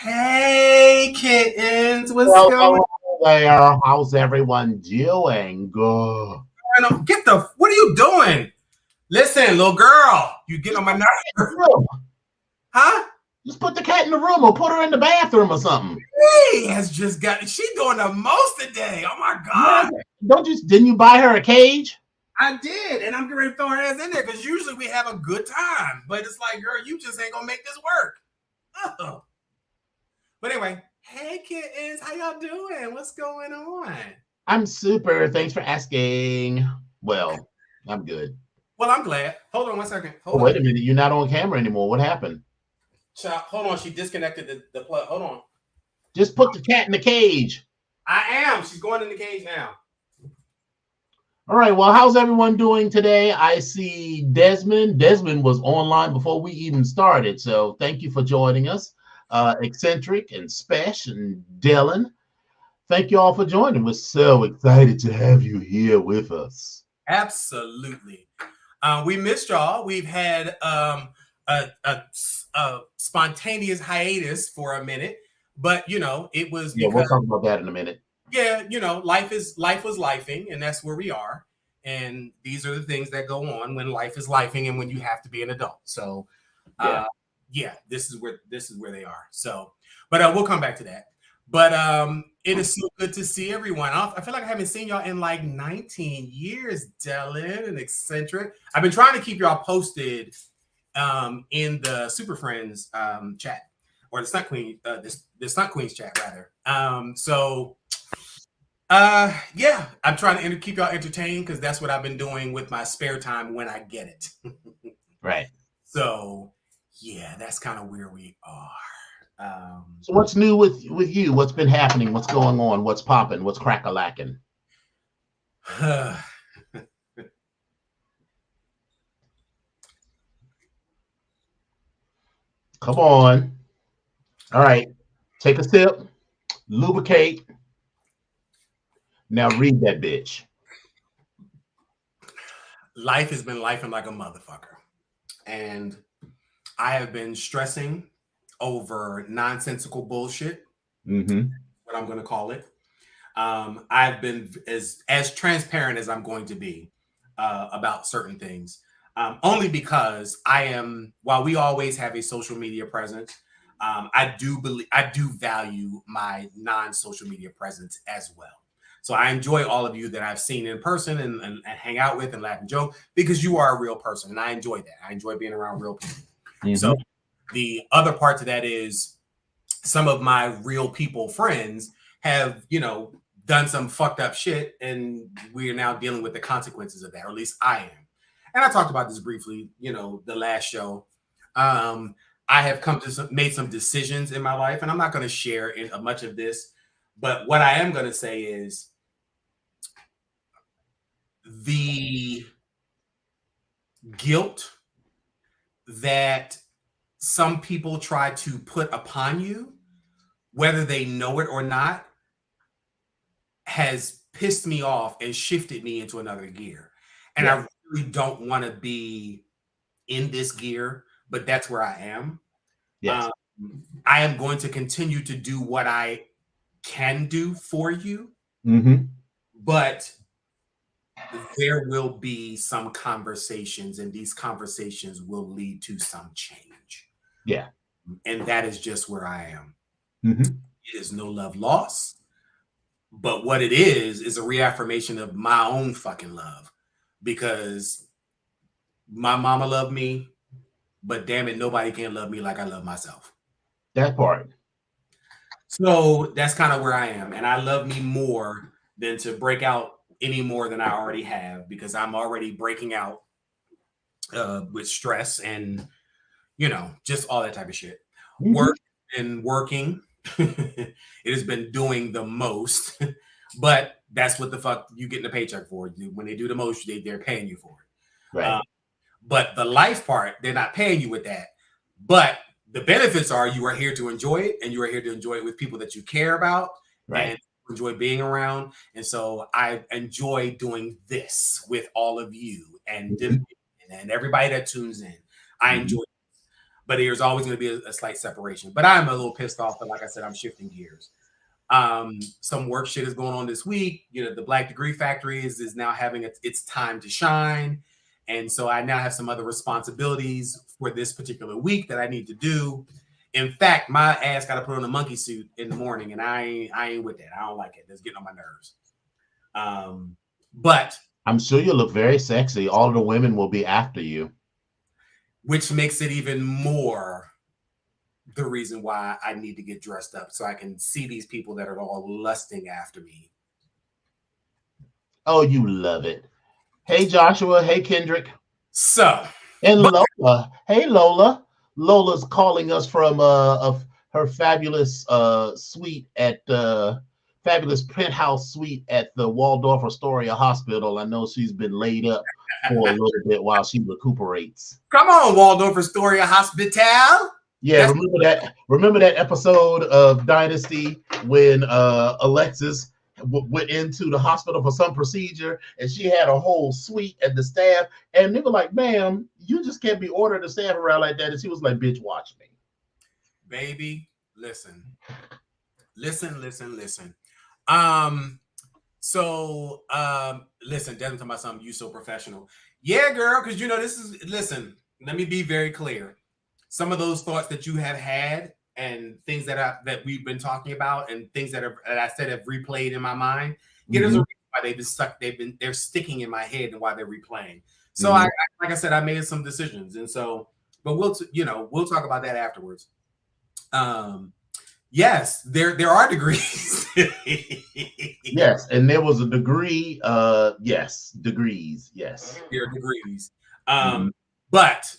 Hey, kittens, what's Well, going hello there. How's everyone doing? Good. on? What are you doing? Listen, little girl, you getting Just on my put the cat in nerves, the room. huh? Just put the cat in the room or put her in the bathroom or something. She has just got, she doing the most today. Oh my Yeah. God. Didn't you buy her a cage? I did, and I'm getting ready to throw her ass in there because usually we have a good time, but it's like, girl, you just ain't gonna make this work. Oh. But anyway, hey, kittens, how y'all doing? What's going on? I'm super. Thanks for asking. Well, I'm good. Well, I'm glad. Hold on one second. Oh, Hold wait on. a minute. You're not on camera anymore. What happened? Child, hold on. She disconnected the plug. Hold on. Just put the cat in the cage. I am. She's going in the cage now. All right. Well, how's everyone doing today? I see Desmond. Desmond was online before we even started. So thank you for joining us. Eccentric and Spesh and Dylan. Thank you all for joining. We're so excited to have you here with us. Absolutely. We missed y'all. We've had a spontaneous hiatus for a minute, but it was Yeah, we'll because talk about that in a minute. life was lifing, and that's where we are. And these are the things that go on when life is lifing and when you have to be an adult. So, Yeah. this is where they are. So, but we'll come back to that. But it is so good to see everyone. I feel like I haven't seen y'all in like 19 years, Dylan and Eccentric. I've been trying to keep y'all posted in the Super Friends chat or the Stunt Queen, the Stunt Queens chat rather. Yeah, I'm trying to keep y'all entertained because that's what I've been doing with my spare time when I get it. Right. So, yeah, that's kind of where we are. So what's new with you? What's been happening? What's going on? What's popping? What's crack-a-lacking? Come on. All right. Take a sip. Lubricate. Now read that bitch. Life has been lifing like a motherfucker. And I have been stressing over nonsensical bullshit, Mm-hmm. what I'm going to call it. I've been as transparent as I'm going to be about certain things, only because while we always have a social media presence, I do value my non-social media presence as well. So I enjoy all of you that I've seen in person and hang out with and laugh and joke because you are a real person, and I enjoy that. I enjoy being around real people. Mm-hmm. So the other part to that is some of my real people friends have, done some fucked up shit, and we are now dealing with the consequences of that, or at least I am. And I talked about this briefly, the last show. I have made some decisions in my life, and I'm not going to share much of this, but what I am going to say is the guilt that some people try to put upon you, whether they know it or not, has pissed me off and shifted me into another gear. And Yeah. I really don't want to be in this gear, but that's where I am. Yes. I am going to continue to do what I can do for you, Mm-hmm. but there will be some conversations, and these conversations will lead to some change. Yeah. And that is just where I am. Mm-hmm. It is no love lost. But what it is a reaffirmation of my own fucking love, because my mama loved me, but damn it, nobody can love me like I love myself. That part. So that's kind of where I am. And I love me more than to break out any more than I already have, because I'm already breaking out with stress and, just all that type of shit. Mm-hmm. Work and working. It has been doing the most. But that's what the fuck you getting a paycheck for. When they do the most, they're paying you for it. Right. But the life part, they're not paying you with that. But the benefits are you are here to enjoy it, and you are here to enjoy it with people that you care about Right. and enjoy being around. And so I enjoy doing this with all of you and Mm-hmm. everybody that tunes in. I enjoy it. but there's always going to be a slight separation. But I'm a little pissed off, but like I said, I'm shifting gears. Some work shit is going on this week. You know, the Black Degree Factory is now having its time to shine. And so I now have some other responsibilities for this particular week that I need to do. In fact, my ass got to put on a monkey suit in the morning, and I ain't with that. I don't like it. It's getting on my nerves. But I'm sure you'll look very sexy. All of the women will be after you, which makes it even more the reason why I need to get dressed up so I can see these people that are all lusting after me. Oh, you love it. Hey, Joshua. Hey, Kendrick. So, and Lola. Hey, Lola. Lola's calling us from her fabulous suite at fabulous penthouse suite at the Waldorf Astoria Hospital. I know she's been laid up for a little bit while she recuperates. Come on, Waldorf Astoria Hospital. Yeah, remember that episode of Dynasty when Alexis went into the hospital for some procedure and she had a whole suite and the staff, and they were like, ma'am, you just can't be ordering the staff around like that. And she was like, bitch, watch me. Baby, listen. Listen. Listen, Desmond talking about something, you so professional. Yeah, girl, because listen, let me be very clear. Some of those thoughts that you have had and things that we've been talking about and things that I said have replayed in my mind. Yeah, there's a reason why they've been stuck. They're sticking in my head and why they're replaying. So like I said, I made some decisions, and so, but we'll talk about that afterwards. Yes, there are degrees. Yes, and there was a degree. Yes, degrees. Yes, there are degrees. But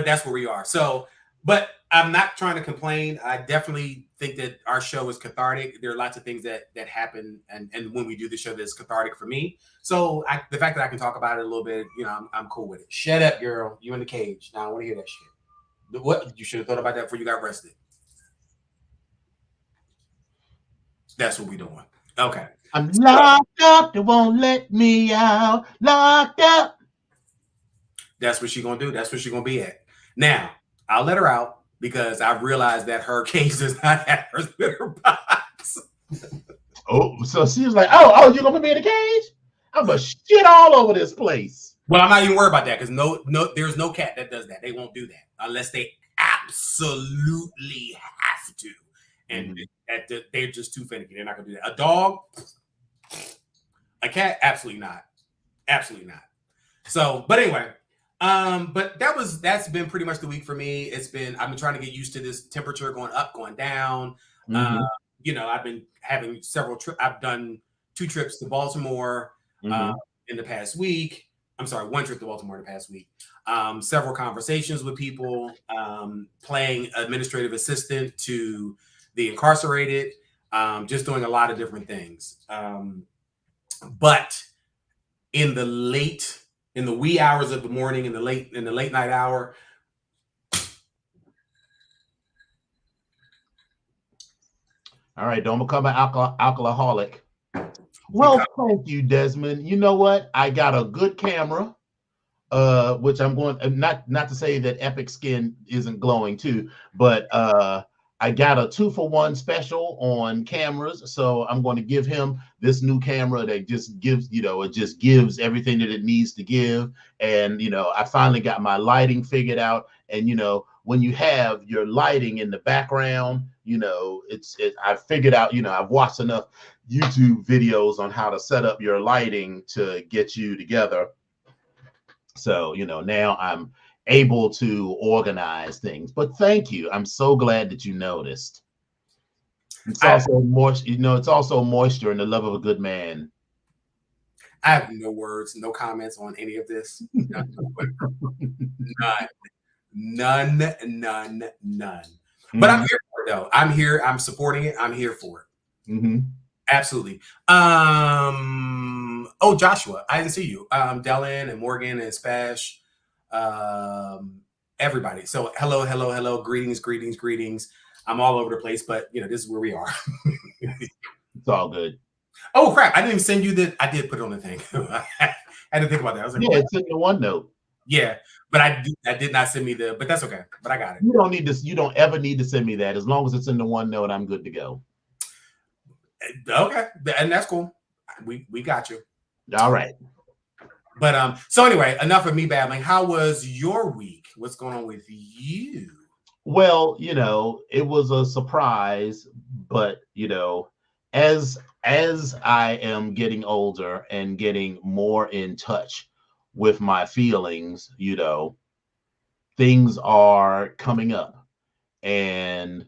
that's where we are. So, but I'm not trying to complain. I definitely think that our show is cathartic. There are lots of things that happen, and when we do the show, that's cathartic for me. So the fact that I can talk about it a little bit, I'm cool with it. Shut up, girl. You in the cage. Now I want to hear that shit. What? You should have thought about that before you got arrested. That's what we doing. Okay. I'm locked up. They won't let me out. Locked up. That's what she's gonna do. That's what she's gonna be at. Now, I'll let her out because I've realized that her case does not have her litter box. Oh, so she was like, oh, you're gonna put me in a cage? I'm gonna shit all over this place. Well, I'm not even worried about that because there's no cat that does that. They won't do that unless they absolutely have to. And they're just too finicky. They're not gonna do that. A dog, a cat, absolutely not. Absolutely not. So, but anyway, but that's been pretty much the week for me. I've been trying to get used to this temperature going up, going down. I've been having several trips. I've done 2 trips to Baltimore in the past week. I'm sorry, 1 trip to Baltimore in the past week. Several conversations with people, playing administrative assistant to the incarcerated, just doing a lot of different things. But in the wee hours of the morning, in the late night hour, all right, don't become an alcoholic. Well, thank you, Desmond. You know what? I got a good camera, which I'm going not to say that Epic Skin isn't glowing too, but I got a 2-for-1 special on cameras, so I'm going to give him this new camera that just gives, it just gives everything that it needs to give. And I finally got my lighting figured out. And when you have your lighting in the background, I figured out, I've watched enough YouTube videos on how to set up your lighting to get you together. So now I'm able to organize things. But thank you. I'm so glad that you noticed. It's also moisture, it's also moisture in the love of a good man. I have no words, no comments on any of this. None. But I'm here for it though. I'm here. I'm supporting it. I'm here for it. Absolutely. Oh, Joshua, I didn't see you. Dylan and Morgan and Spash. Everybody. So hello. Greetings. I'm all over the place, but this is where we are. It's all good. Oh crap! I didn't even send you I did put it on the thing. I had to think about that. I was like, yeah, it's in the OneNote. Yeah, but I did not send me the, but that's okay. But I got it. You don't need this. You don't ever need to send me that. As long as it's in the OneNote, I'm good to go. Okay, and that's cool. We got you. All right. But so anyway, enough of me babbling. How was your week? What's going on with you? Well, it was a surprise, but as I am getting older and getting more in touch with my feelings, things are coming up. And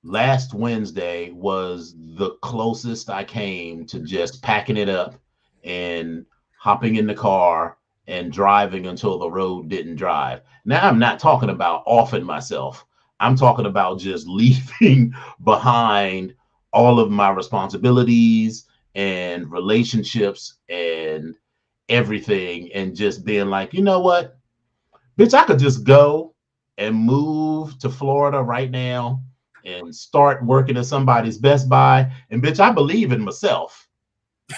last Wednesday was the closest I came to just packing it up and hopping in the car and driving until the road didn't drive. Now, I'm not talking about offing myself. I'm talking about just leaving behind all of my responsibilities and relationships and everything and just being like, you know what? Bitch, I could just go and move to Florida right now and start working at somebody's Best Buy. And bitch, I believe in myself.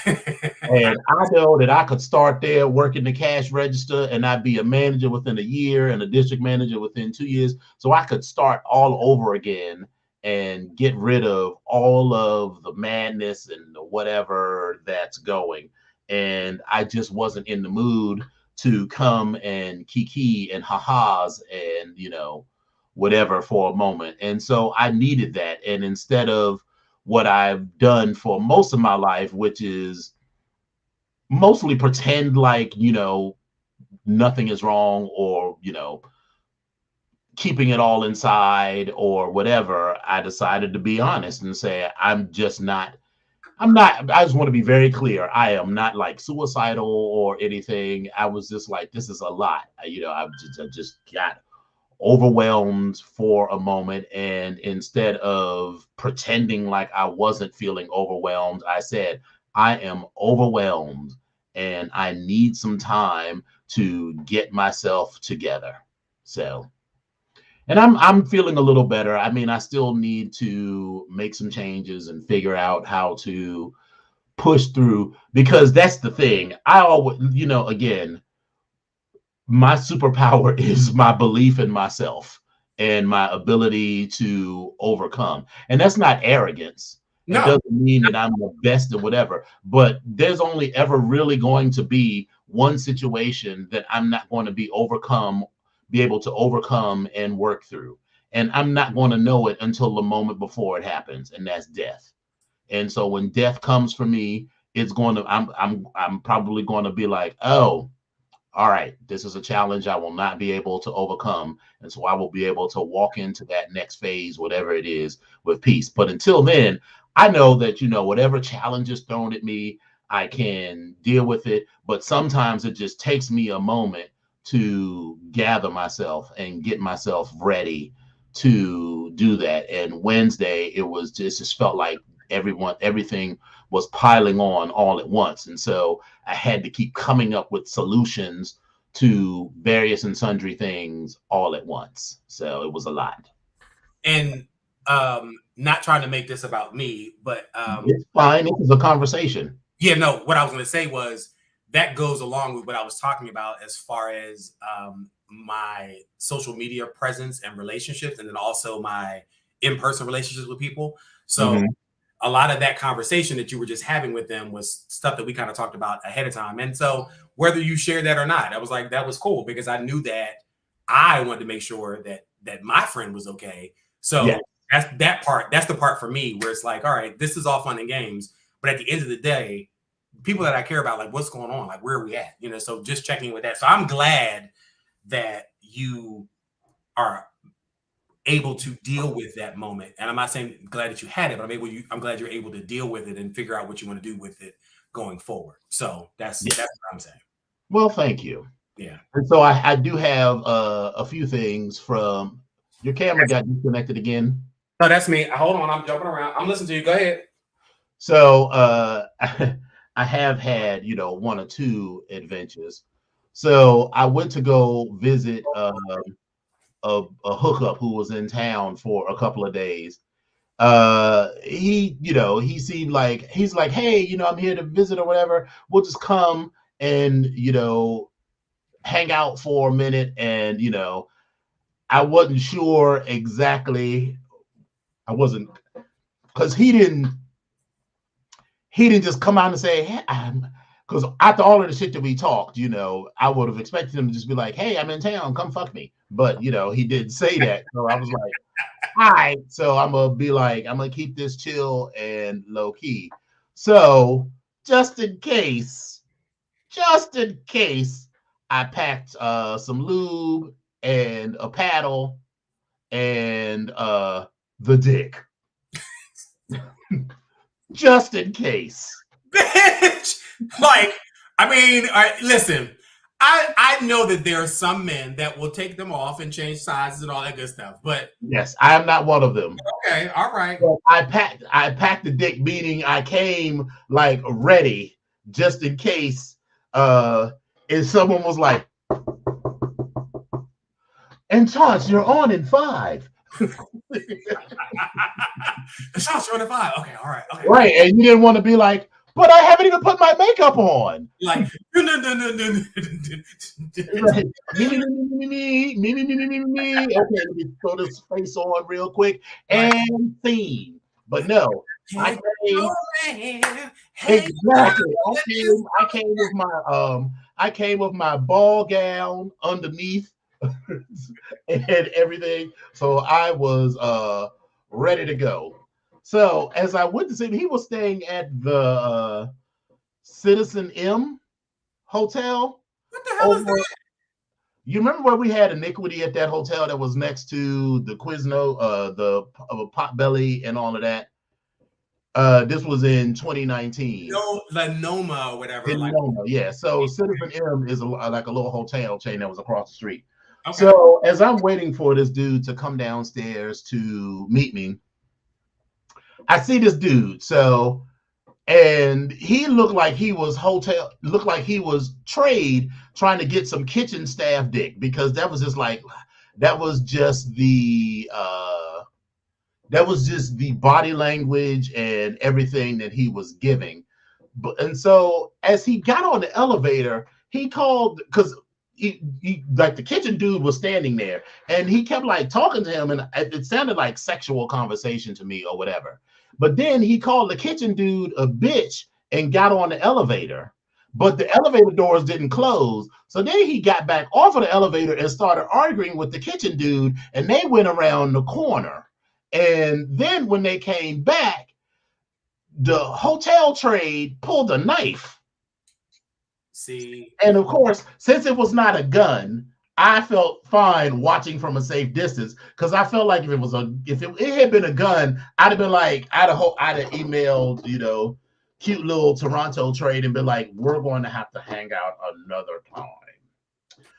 And I know that I could start there working the cash register and I'd be a manager within a year and a district manager within 2 years. So I could start all over again and get rid of all of the madness and the whatever that's going. And I just wasn't in the mood to come and kiki and ha-has and, whatever for a moment. And so I needed that. And instead of what I've done for most of my life, which is mostly pretend like, nothing is wrong or, keeping it all inside or whatever, I decided to be honest and say, I just want to be very clear. I am not like suicidal or anything. I was just like, this is a lot. I just got overwhelmed for a moment. And instead of pretending like I wasn't feeling overwhelmed, I said, I am overwhelmed and I need some time to get myself together. So, and I'm feeling a little better. I mean, I still need to make some changes and figure out how to push through because that's the thing. I always, again, my superpower is my belief in myself and my ability to overcome. And that's not arrogance. It No, doesn't mean that I'm the best or whatever, but there's only ever really going to be one situation that I'm not going to be able to overcome and work through. And I'm not going to know it until the moment before it happens, and that's death. And so when death comes for me, I'm probably going to be like, oh, all right, this is a challenge I will not be able to overcome. And so I will be able to walk into that next phase, whatever it is, with peace. But until then, I know that, whatever challenge is thrown at me, I can deal with it. But sometimes it just takes me a moment to gather myself and get myself ready to do that. And Wednesday, just felt like everything was piling on all at once. And so I had to keep coming up with solutions to various and sundry things all at once. So it was a lot. and not trying to make this about me, but It's fine. It was a conversation. yeah, no. What I was going to say was that goes along with what I was talking about as far as my social media presence and relationships, and then also my in-person relationships with people. So Mhm. a lot of that conversation that you were just having with them was stuff that we kind of talked about ahead of time. And so whether you shared that or not, I was like, that was cool because I knew that I wanted to make sure that my friend was okay. Yeah. So that's the part for me where it's like, all right, this is all fun and games. But at the end of the day, people that I care about, like what's going on, like where are we at? So just checking with that. So I'm glad that you are able to deal with that moment. And I'm not saying glad that you had it, but I'm glad you're able to deal with it and figure out what you want to do with it going forward. So Yeah. that's what I'm saying. Well, thank you. Yeah. And so I do have a few things from your camera got disconnected again. No, that's me. Hold on, I'm jumping around. I'm listening to you. Go ahead. So I have had, one or two adventures. So I went to go visit a hookup who was in town for a couple of days. He seemed like he's like, hey, I'm here to visit or whatever. We'll just come and hang out for a minute, and I wasn't sure exactly. I wasn't, because he didn't just come out and say, hey, because after all of the shit that we talked, I would have expected him to just be like, hey, I'm in town, come fuck me. But he didn't say that. So I was like, all right. So I'm gonna keep this chill and low key. So just in case, I packed some lube and a paddle and the dick. Just in case. Bitch. Like, I mean, listen, I know that there are some men that will take them off and change sizes and all that good stuff, but Yes, I am not one of them. okay, all right. So I packed the dick, meaning I came like ready just in case if someone was like, and Charles, you're on in 5. The shot's running 5. Okay, all right, okay. Right, and you didn't want to be like, but I haven't even put my makeup on. Like, no. Right. Me. Okay, let me throw this face on real quick and scene. But no, I came exactly. I came with my ball gown underneath and everything. So I was ready to go. So as I went to see him, he was staying at the Citizen M Hotel. What the hell is that? You remember where we had iniquity at that hotel that was next to the Quizno, the Potbelly and all of that? This was in 2019. No, La Noma or whatever. Like, Noma, yeah. So Citizen M is like a little hotel chain that was across the street. okay. So as I'm waiting for this dude to come downstairs to meet me, I see this dude. So, and he looked like he was trade trying to get some kitchen staff dick, because that was just the body language and everything that he was giving. And so as he got on the elevator, he called, because he like the kitchen dude was standing there, and he kept like talking to him, and it sounded like sexual conversation to me or whatever. But then he called the kitchen dude a bitch and got on the elevator, but the elevator doors didn't close. So then he got back off of the elevator and started arguing with the kitchen dude, and they went around the corner. And then when they came back, the hotel trade pulled a knife. See, and of course, since it was not a gun, I felt fine watching from a safe distance, because I felt like if it had been a gun, I'd have emailed, cute little Toronto trade and been like, we're going to have to hang out another time.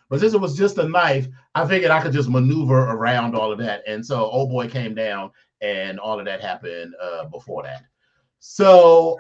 But since it was just a knife, I figured I could just maneuver around all of that. And so old boy came down, and all of that happened before that. So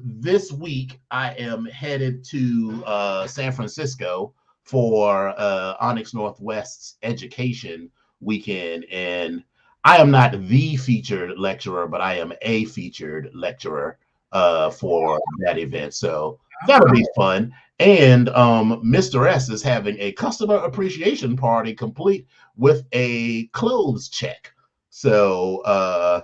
this week I am headed to San Francisco for Onyx Northwest's education weekend. And I am not the featured lecturer, but I am a featured lecturer for that event. So that'll be fun. And Mr. S is having a customer appreciation party complete with a clothes check. So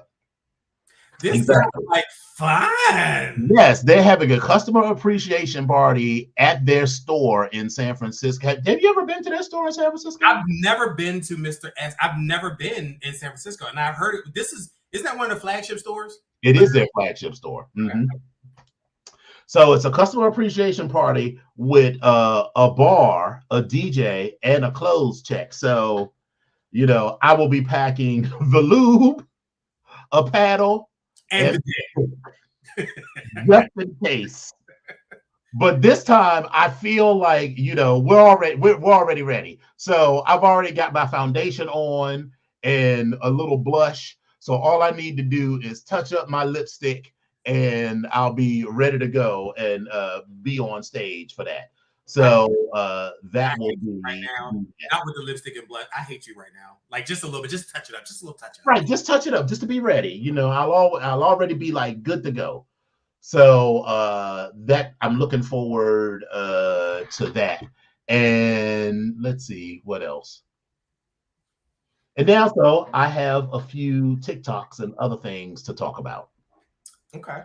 this sounds like fun. Yes, they're having a customer appreciation party at their store in San Francisco. Have you ever been to their store in San Francisco? I've never been to Mr. S. I've never been in San Francisco, and I've heard it. Isn't that one of the flagship stores? It is their flagship store. Mm-hmm. So it's a customer appreciation party with a bar, a DJ, and a clothes check. So, I will be packing the lube, a paddle, and just in case. But this time I feel like, we're already ready. So I've already got my foundation on and a little blush. So all I need to do is touch up my lipstick, and I'll be ready to go and be on stage for that. So that will be right now. Not with the lipstick and blush. I hate you right now. Like, just a little bit. Just touch it up. Just a little touch it up. Right. Just touch it up, just to be ready. I'll already be like good to go. So that I'm looking forward to that. And let's see what else. And now, so I have a few TikToks and other things to talk about. Okay.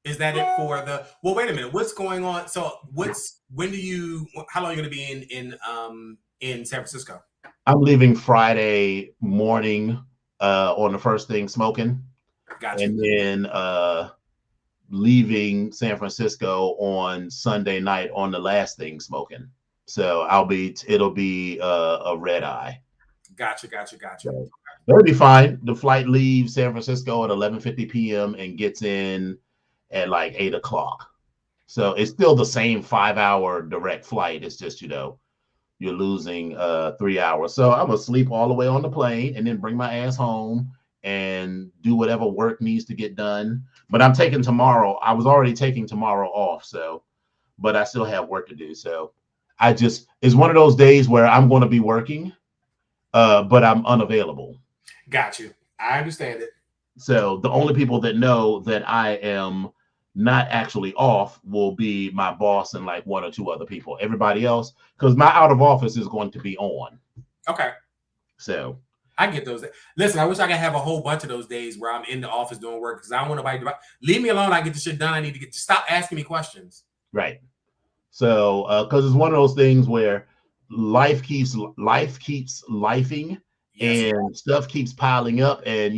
Is that it for the? Well, wait a minute. What's going on? So, when do you? How long are you going to be in San Francisco? I'm leaving Friday morning on the first thing smoking, Gotcha. and then leaving San Francisco on Sunday night on the last thing smoking. So it'll be a red eye. Gotcha. So it'll be fine. The flight leaves San Francisco at 11:50 p.m. and gets in at like 8 o'clock. So it's still the same 5-hour direct flight. It's just, you're losing 3 hours. So I'm gonna sleep all the way on the plane and then bring my ass home and do whatever work needs to get done. But I'm taking tomorrow. I was already taking tomorrow off, but I still have work to do. So it's one of those days where I'm going to be working, but I'm unavailable. Got you. I understand it. So the only people that know that I am not actually off will be my boss and like one or two other people. Everybody else, because my out of office is going to be on. Okay. So I get those. Listen, I wish I could have a whole bunch of those days where I'm in the office doing work because I don't want nobody to leave me alone. I get the shit done. I need to stop asking me questions. Right. So because it's one of those things where life keeps lifing, Yes. and stuff keeps piling up, and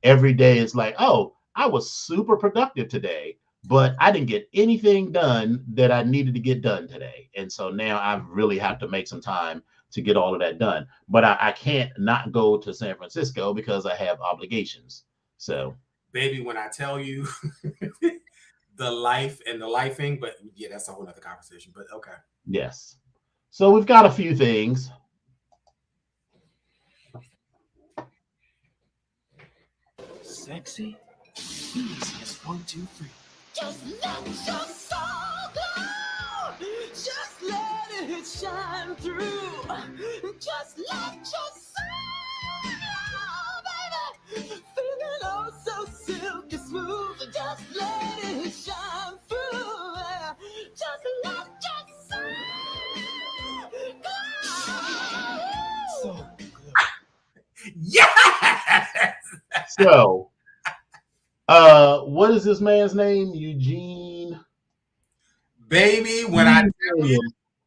every day it's like, oh, I was super productive today, but I didn't get anything done that I needed to get done today. And so now I really have to make some time to get all of that done. But I can't not go to San Francisco because I have obligations. So, baby, when I tell you the life and the lifing, but yeah, that's a whole other conversation. But okay. Yes. So we've got a few things. Sexy, easiest 1, 2, 3. Just let your soul go. Just let it shine through. Just let your soul go, baby. Feeling oh so silky smooth. Just let it shine through. Just let your soul go. So good. Yes. So, what is this man's name? Eugene. Baby, when I tell you,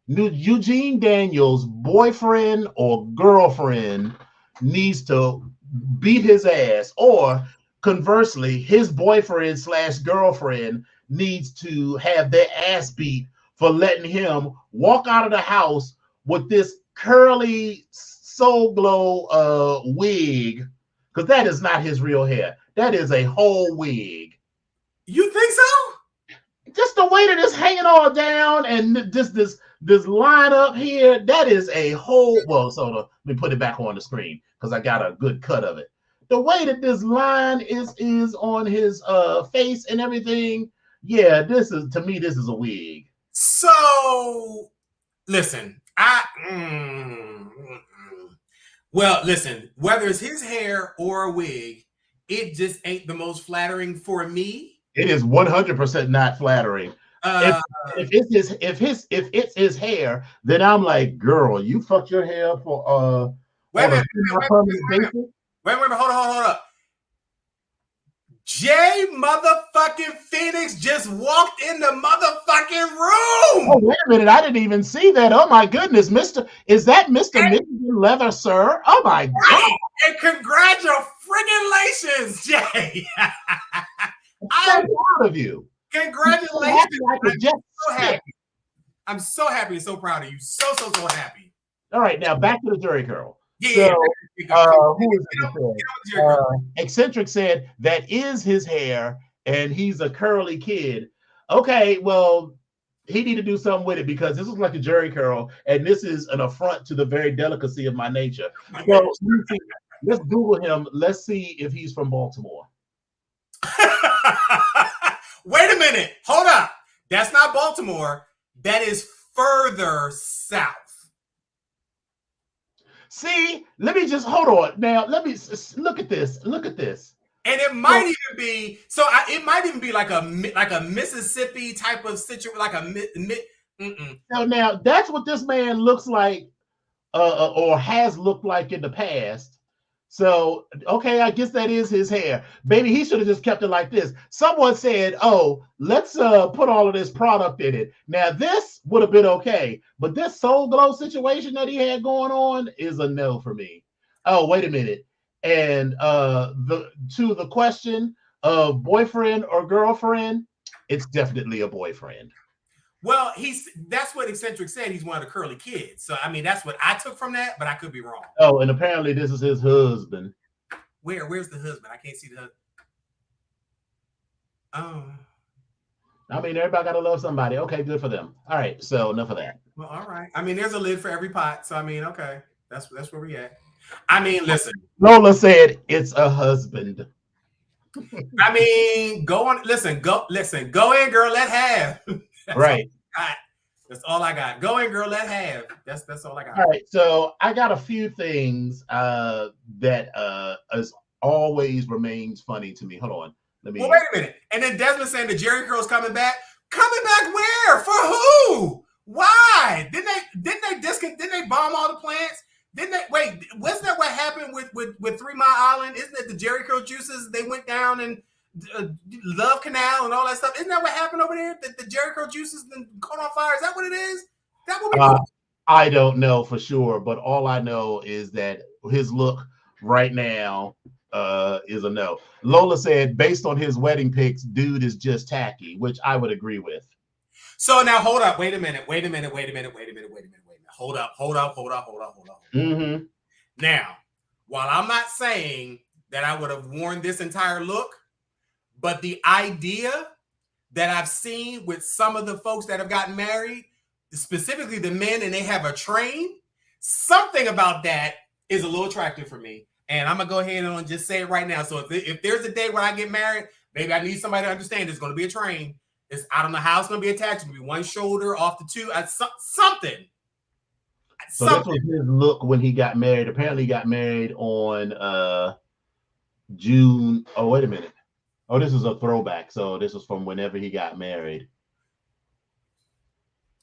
Eugene Daniels' boyfriend or girlfriend needs to beat his ass, or conversely, his boyfriend / girlfriend needs to have their ass beat for letting him walk out of the house with this curly Soul Glow wig, because that is not his real hair. That is a whole wig. You think so? Just the way that it's hanging all down and just this line up here, that is a whole, well, so let me put it back on the screen because I got a good cut of it. The way that this line is on his face and everything, yeah, to me, this is a wig. So, listen, well, listen, whether it's his hair or a wig, it just ain't the most flattering for me. It is 100% not flattering. If it's his hair, then I'm like, girl, you fucked your hair for wait a minute, hold up. Jay motherfucking Phoenix just walked in the motherfucking room. Oh, wait a minute, I didn't even see that. Oh my goodness, is that Mr. Michigan Leather, sir? Oh my God. And congratulations, Jay. I'm so proud of you. Congratulations. I'm so happy and so proud of you. So happy. All right, now back to the jury curl. Yeah. So, who is it? Eccentric said that is his hair, and he's a curly kid. Okay, well, he need to do something with it because this is like a jury curl, and this is an affront to the very delicacy of my nature. So let's Google him. Let's see if he's from Baltimore. Wait a minute. Hold up. That's not Baltimore. That is further south. See, let me just hold on. Now, let me look at this. Look at this. And it might even be it might even be like a Mississippi type of situation, like Mm-mm. Now that's what this man looks like, or has looked like in the past. So, okay, I guess that is his hair. Baby, he should have just kept it like this. Someone said, oh, let's put all of this product in it. Now, this would have been okay, but this Soul Glow situation that he had going on is a no for me. Oh, wait a minute. And to the question of boyfriend or girlfriend, it's definitely a boyfriend. Well, that's what Eccentric said. He's one of the curly kids. So I mean, that's what I took from that, but I could be wrong. Oh, and apparently this is his husband. Where's the husband? I can't see the husband. Oh. I mean, everybody gotta love somebody. Okay, good for them. All right, so enough of that. Well, all right. I mean, there's a lid for every pot. So I mean, okay. That's where we at. I mean, listen. Lola said it's a husband. I mean, go in, go in, girl, let have. Right. That's all I got. Go in, girl, let have. That's all I got. All right, so I got a few things that as always remains funny to me. Hold on. Well, wait a minute. And then Desmond saying the Jerry Curl's coming back. Coming back where? For who? Why? Didn't they bomb all the plants? Didn't they wait? Wasn't that what happened with 3 Mile Island? Isn't it the Jerry Curl juices? They went down and Love Canal and all that stuff. Isn't that what happened over there? The Jerry Curl juices then caught on fire. Is that what it is? That what we do? I don't know for sure, but all I know is that his look right now is a no. Lola said, based on his wedding pics, dude is just tacky, which I would agree with. So now hold up. Wait a minute. Hold up. Mm-hmm. Now, while I'm not saying that I would have worn this entire look, but the idea that I've seen with some of the folks that have gotten married, specifically the men, and they have a train, something about that is a little attractive for me. And I'm going to go ahead and just say it right now. So if there's a day when I get married, maybe I need somebody to understand there's going to be a train. I don't know how it's going to be attached. It's going to be one shoulder off the two. Something. So this was his look when he got married. Apparently he got married on June. Oh, wait a minute. Oh, this is a throwback. So this was from whenever he got married.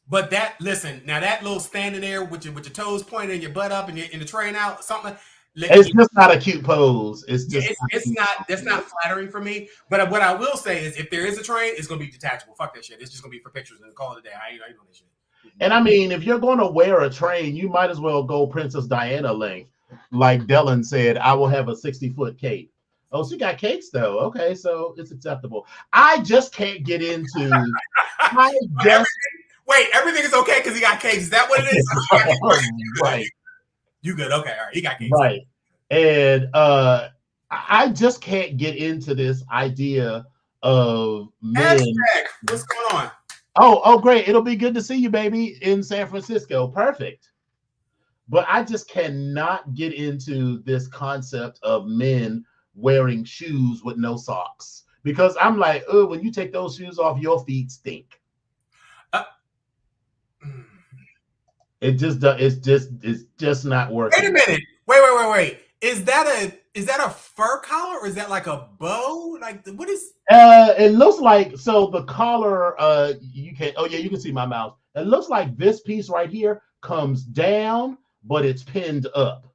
But listen, now that little standing there with your toes pointed and your butt up and the train out, something. It's just not a cute pose. That's not flattering for me. But what I will say is, if there is a train, it's gonna be detachable. Fuck that shit. It's just gonna be for pictures and call it a day. I ain't doing that shit. And I mean, if you're going to wear a train, you might as well go Princess Diana length. Like Dylan said, I will have a 60-foot cape. Oh, she got cakes though. Okay, so it's acceptable. I just can't get into. Wait, everything is okay because he got cakes. Is that what it is? Right. You good? Okay, all right. He got cakes. Right. And I just can't get into this idea of men. What's going on? Oh, great. It'll be good to see you, baby, in San Francisco. Perfect. But I just cannot get into this concept of men wearing shoes with no socks. Because I'm like, oh, when you take those shoes off, your feet stink. It's just not working. Wait a minute. Wait. Is that a fur collar or is that like a bow? Like what is? It looks like, so the collar. You can see my mouth. It looks like this piece right here comes down, but it's pinned up.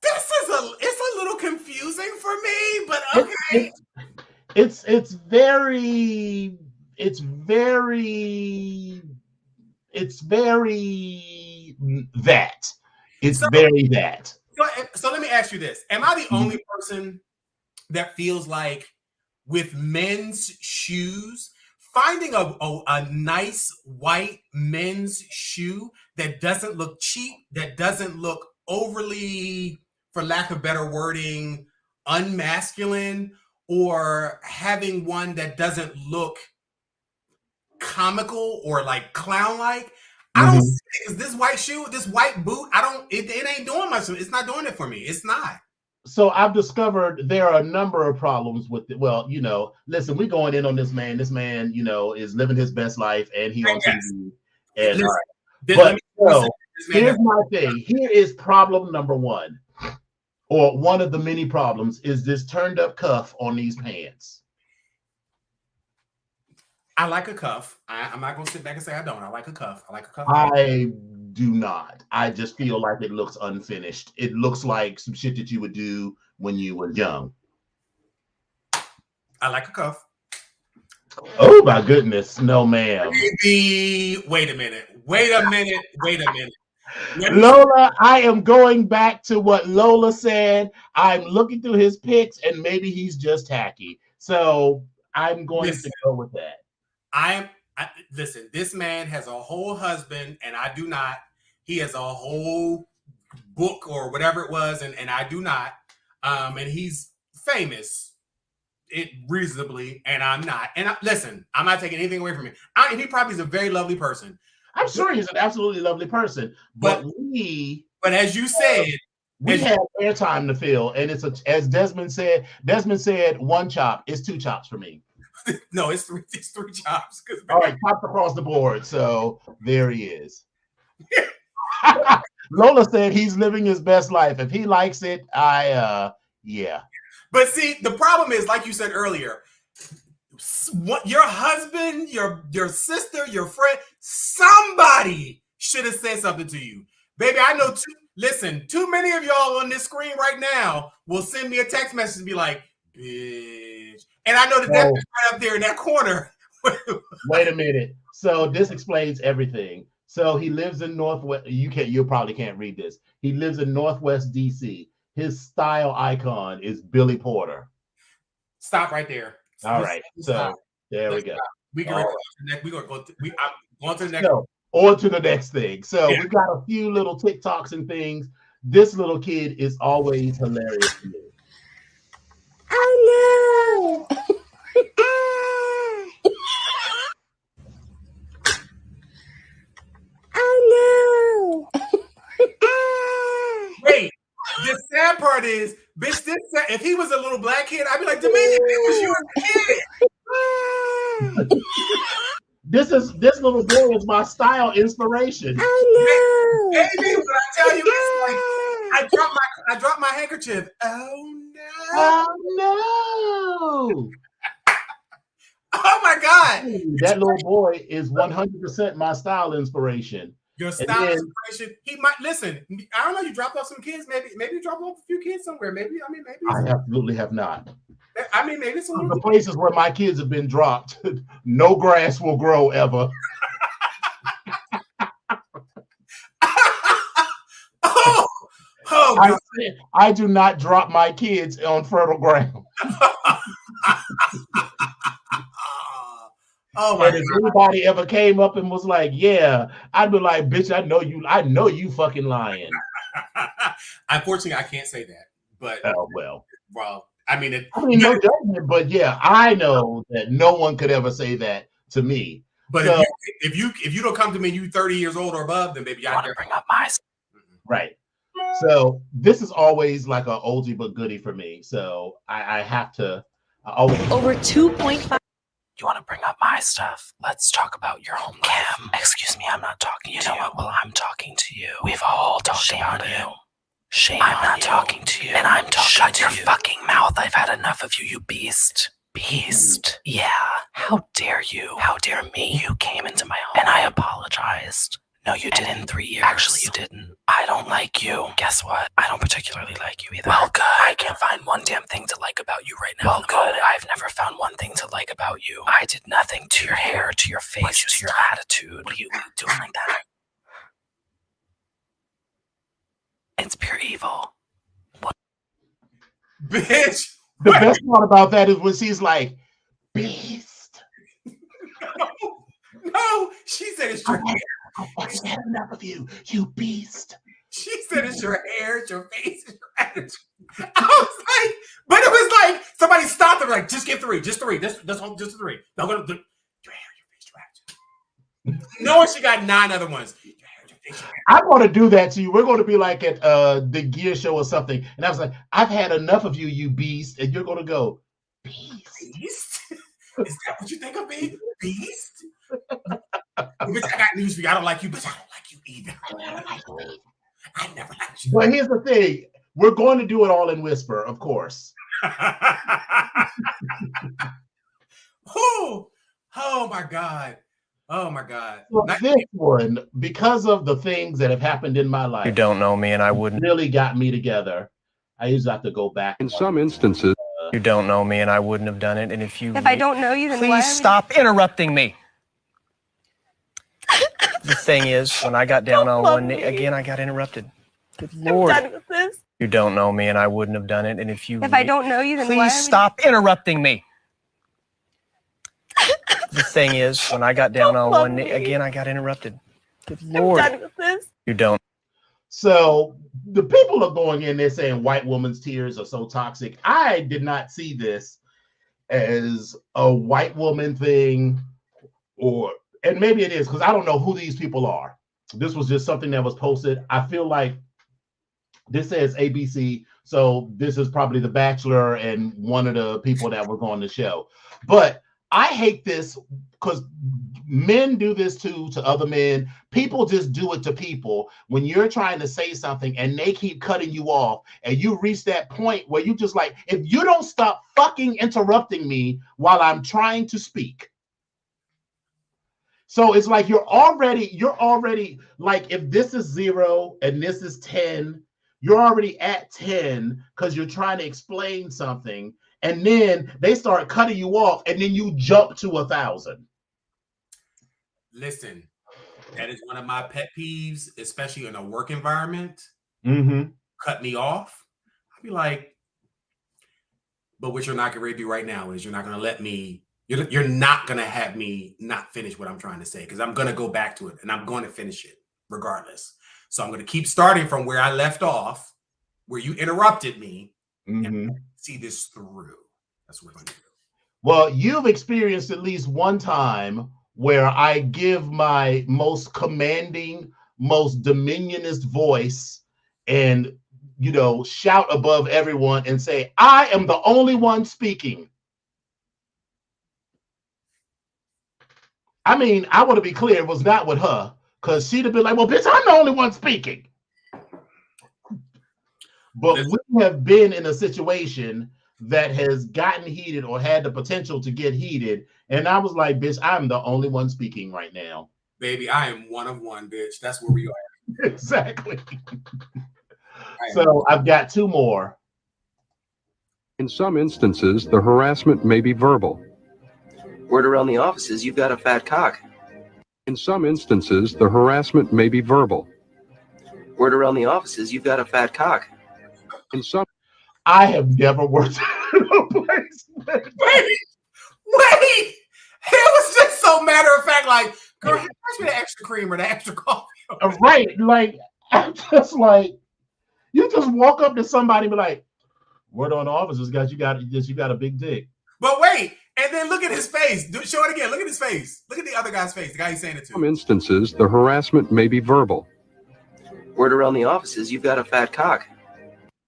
It's a little confusing for me, but okay. It's very that. Very that. So let me ask you this. Am I the only person that feels like with men's shoes, finding a nice white men's shoe that doesn't look cheap, that doesn't look overly, for lack of better wording, unmasculine, or having one that doesn't look comical or like clown-like, I don't see it, because this white shoe, this white boot, it ain't doing much. It's not doing it for me. It's not. So I've discovered there are a number of problems with it. Well, listen, we're going in on this man. This man, is living his best life, and he on TV. And here's my thing. Here is problem number one, or one of the many problems, is this turned up cuff on these pants. I like a cuff. I'm not gonna sit back and say I don't. I like a cuff. I like a cuff. I do not. I just feel like it looks unfinished. It looks like some shit that you would do when you were young. I like a cuff. Oh my goodness, no, ma'am. Maybe. Wait a minute. Lola, I am going back to what Lola said. I'm looking through his pics, and maybe he's just tacky. So I'm going to go with that. Listen, this man has a whole husband, and I do not. He has a whole book or whatever it was, and I do not. And he's famous, reasonably, and I'm not. And listen, I'm not taking anything away from him. He probably is a very lovely person. I'm sure he's an absolutely lovely person, but as you said, we have airtime to fill, and as Desmond said, one chop is two chops for me. No, it's three chops. All right, chops across the board. So there he is. Lola said he's living his best life. If he likes it, yeah. But see, the problem is, like you said earlier, what your husband, your sister, your friend, somebody should have said something to you. Baby, I know too many of y'all on this screen right now will send me a text message and be like, bitch. And I know that's right up there in that corner. Wait a minute. So this explains everything. So he lives in Northwest. You probably can't read this. He lives in Northwest DC. His style icon is Billy Porter. Stop right there. All right. So there we go. We can we're gonna go. I'm going to the next. So, on to the next thing. So we got a few little TikToks and things. This little kid is always hilarious to me. Oh no! Oh no! Wait, the sad part is, bitch, if he was a little black kid, I'd be like, Dominion, it was your kid. This little boy is my style inspiration. Oh no! Baby, when I tell you, it's like I dropped my handkerchief. Oh no! Oh no! Oh my God! That little boy is 100% my style inspiration. Your style inspiration. He might listen. I don't know. You dropped off some kids. Maybe you dropped off a few kids somewhere. Maybe. I absolutely have not. I mean, maybe it's a little the places where my kids have been dropped. No grass will grow ever. I do not drop my kids on fertile ground. Oh my God. If anybody ever came up and was like, yeah, I'd be like, bitch, I know you fucking lying. Unfortunately, I can't say that. But well, I mean, no judgment, but yeah, I know that no one could ever say that to me. But if you don't come to me, you 30 years old or above, then maybe I want to bring up my right. So this is always like an oldie but goodie for me. So I have to always over 2.5. You want to bring up my stuff? Let's talk about your home life. Excuse me, I'm not talking to you. Well, I'm talking to you. We've all talked about you. Shame I'm not talking to you. And I'm talking to you. Shut your fucking mouth. I've had enough of you, you beast. Beast? Yeah. How dare you? How dare me? You came into my home. And I apologized. No, you didn't in 3 years. Actually, you didn't. I don't like you. Guess what? I don't particularly like you either. Well, good. I can't find one damn thing to like about you right now. Well, good. I've never found one thing to like about you. I did nothing to your hair, to your face, to your attitude. What are you doing like that? It's pure evil. What? Bitch. The best part about that is when she's like, beast. No, she said it's your hair. I've had enough of you, you beast. She said it's your hair, it's your face, it's your attitude. I was like, but it was like somebody stopped them, like, just get three, just three. Just three. Don't go to your hair, your face, your attitude. Knowing she got 9 other ones. Your hair, your face, your attitude. I'm going to do that to you. We're going to be like at the gear show or something. And I was like, I've had enough of you, you beast. And you're going to go, beast? Beast? Is that what you think of me? Beast? Bitch, I got news for you. I don't like you, but I don't like you either. I never liked you. But here's the thing. We're going to do it all in whisper, of course. Oh my God. Oh my God. So this one, because of the things that have happened in my life, You don't know me, and I wouldn't. really got me together. I usually have to go back. In some instances, You don't know me, and I wouldn't have done it. And if I don't know you, then why please would- stop interrupting me. The thing is, when I got down on one knee again, I got interrupted. Good Lord. I'm done with this. You don't know me, and I wouldn't have done it. And if I don't know you, then why please would- stop interrupting me. The thing is, when I got down on one knee again, I got interrupted. Good Lord. I'm done with this. You don't. So the people are going in there saying white woman's tears are so toxic. I did not see this as a white woman thing, and maybe it is because I don't know who these people are. This was just something that was posted. I feel like this says ABC, so this is probably The Bachelor and one of the people that was on the show. But I hate this because men do this to other men. People just do it to people when you're trying to say something and they keep cutting you off, and you reach that point where you just like, if you don't stop fucking interrupting me while I'm trying to speak. So it's like you're already like, if this is 0 and this is 10, you're already at 10 because you're trying to explain something. And then they start cutting you off, and then you jump to 1,000. Listen, that is one of my pet peeves, especially in a work environment. Mm-hmm. Cut me off. I'd be like, but what you're not going to do right now is you're not going to let me, you're not going to have me not finish what I'm trying to say, because I'm going to go back to it and I'm going to finish it regardless. So I'm going to keep starting from where I left off, where you interrupted me, and see this through. That's what we're going to do. Well, you've experienced at least one time where I give my most commanding, most dominionist voice and, shout above everyone and say, I am the only one speaking. I mean, I want to be clear, it was not with her, because she'd have been like, well, bitch, I'm the only one speaking. But we have been in a situation that has gotten heated or had the potential to get heated. And I was like, bitch, I'm the only one speaking right now. Baby, I am one of one, bitch. That's where we are. Exactly. So I've got 2 more. in some instances, the harassment may be verbal. Word around the office is you've got a fat cock. In some instances, the harassment may be verbal. Word around the office is you've got a fat cock. In some, I have never worked in a place. Wait! It was just so matter of fact, like, girl, pass me the extra cream or the extra coffee. Right. Like, I'm just like, you just walk up to somebody and be like, word on the office is you got a big dick. But wait, and then look at his face. Show it again. Look at his face. Look at the other guy's face, the guy he's saying it to. some instances, the harassment may be verbal. Word around the office is you've got a fat cock.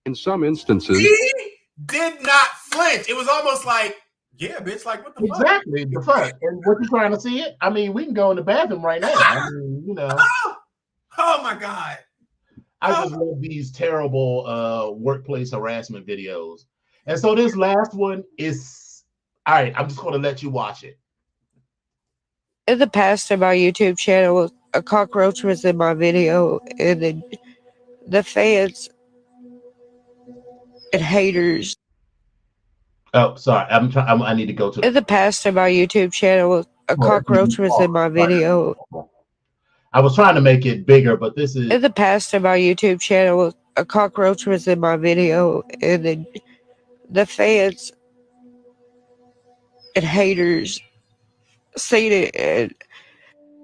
In some instances, He did not flinch. It was almost like, yeah, bitch, like, what the fuck? Exactly. The fuck. And what you trying to see it? I mean, we can go in the bathroom right now. I mean, Oh my God. I just love these terrible workplace harassment videos. And so this last one is, all right, I'm just going to let you watch it. In the past, on my YouTube channel, a cockroach was in my video, and then the fans and haters. Oh, sorry. I need to go to. In the past, on my YouTube channel, a cockroach was in my video. I was trying to make it bigger, but this is. In the past, on my YouTube channel, a cockroach was in my video, and then the fans and haters seen it, and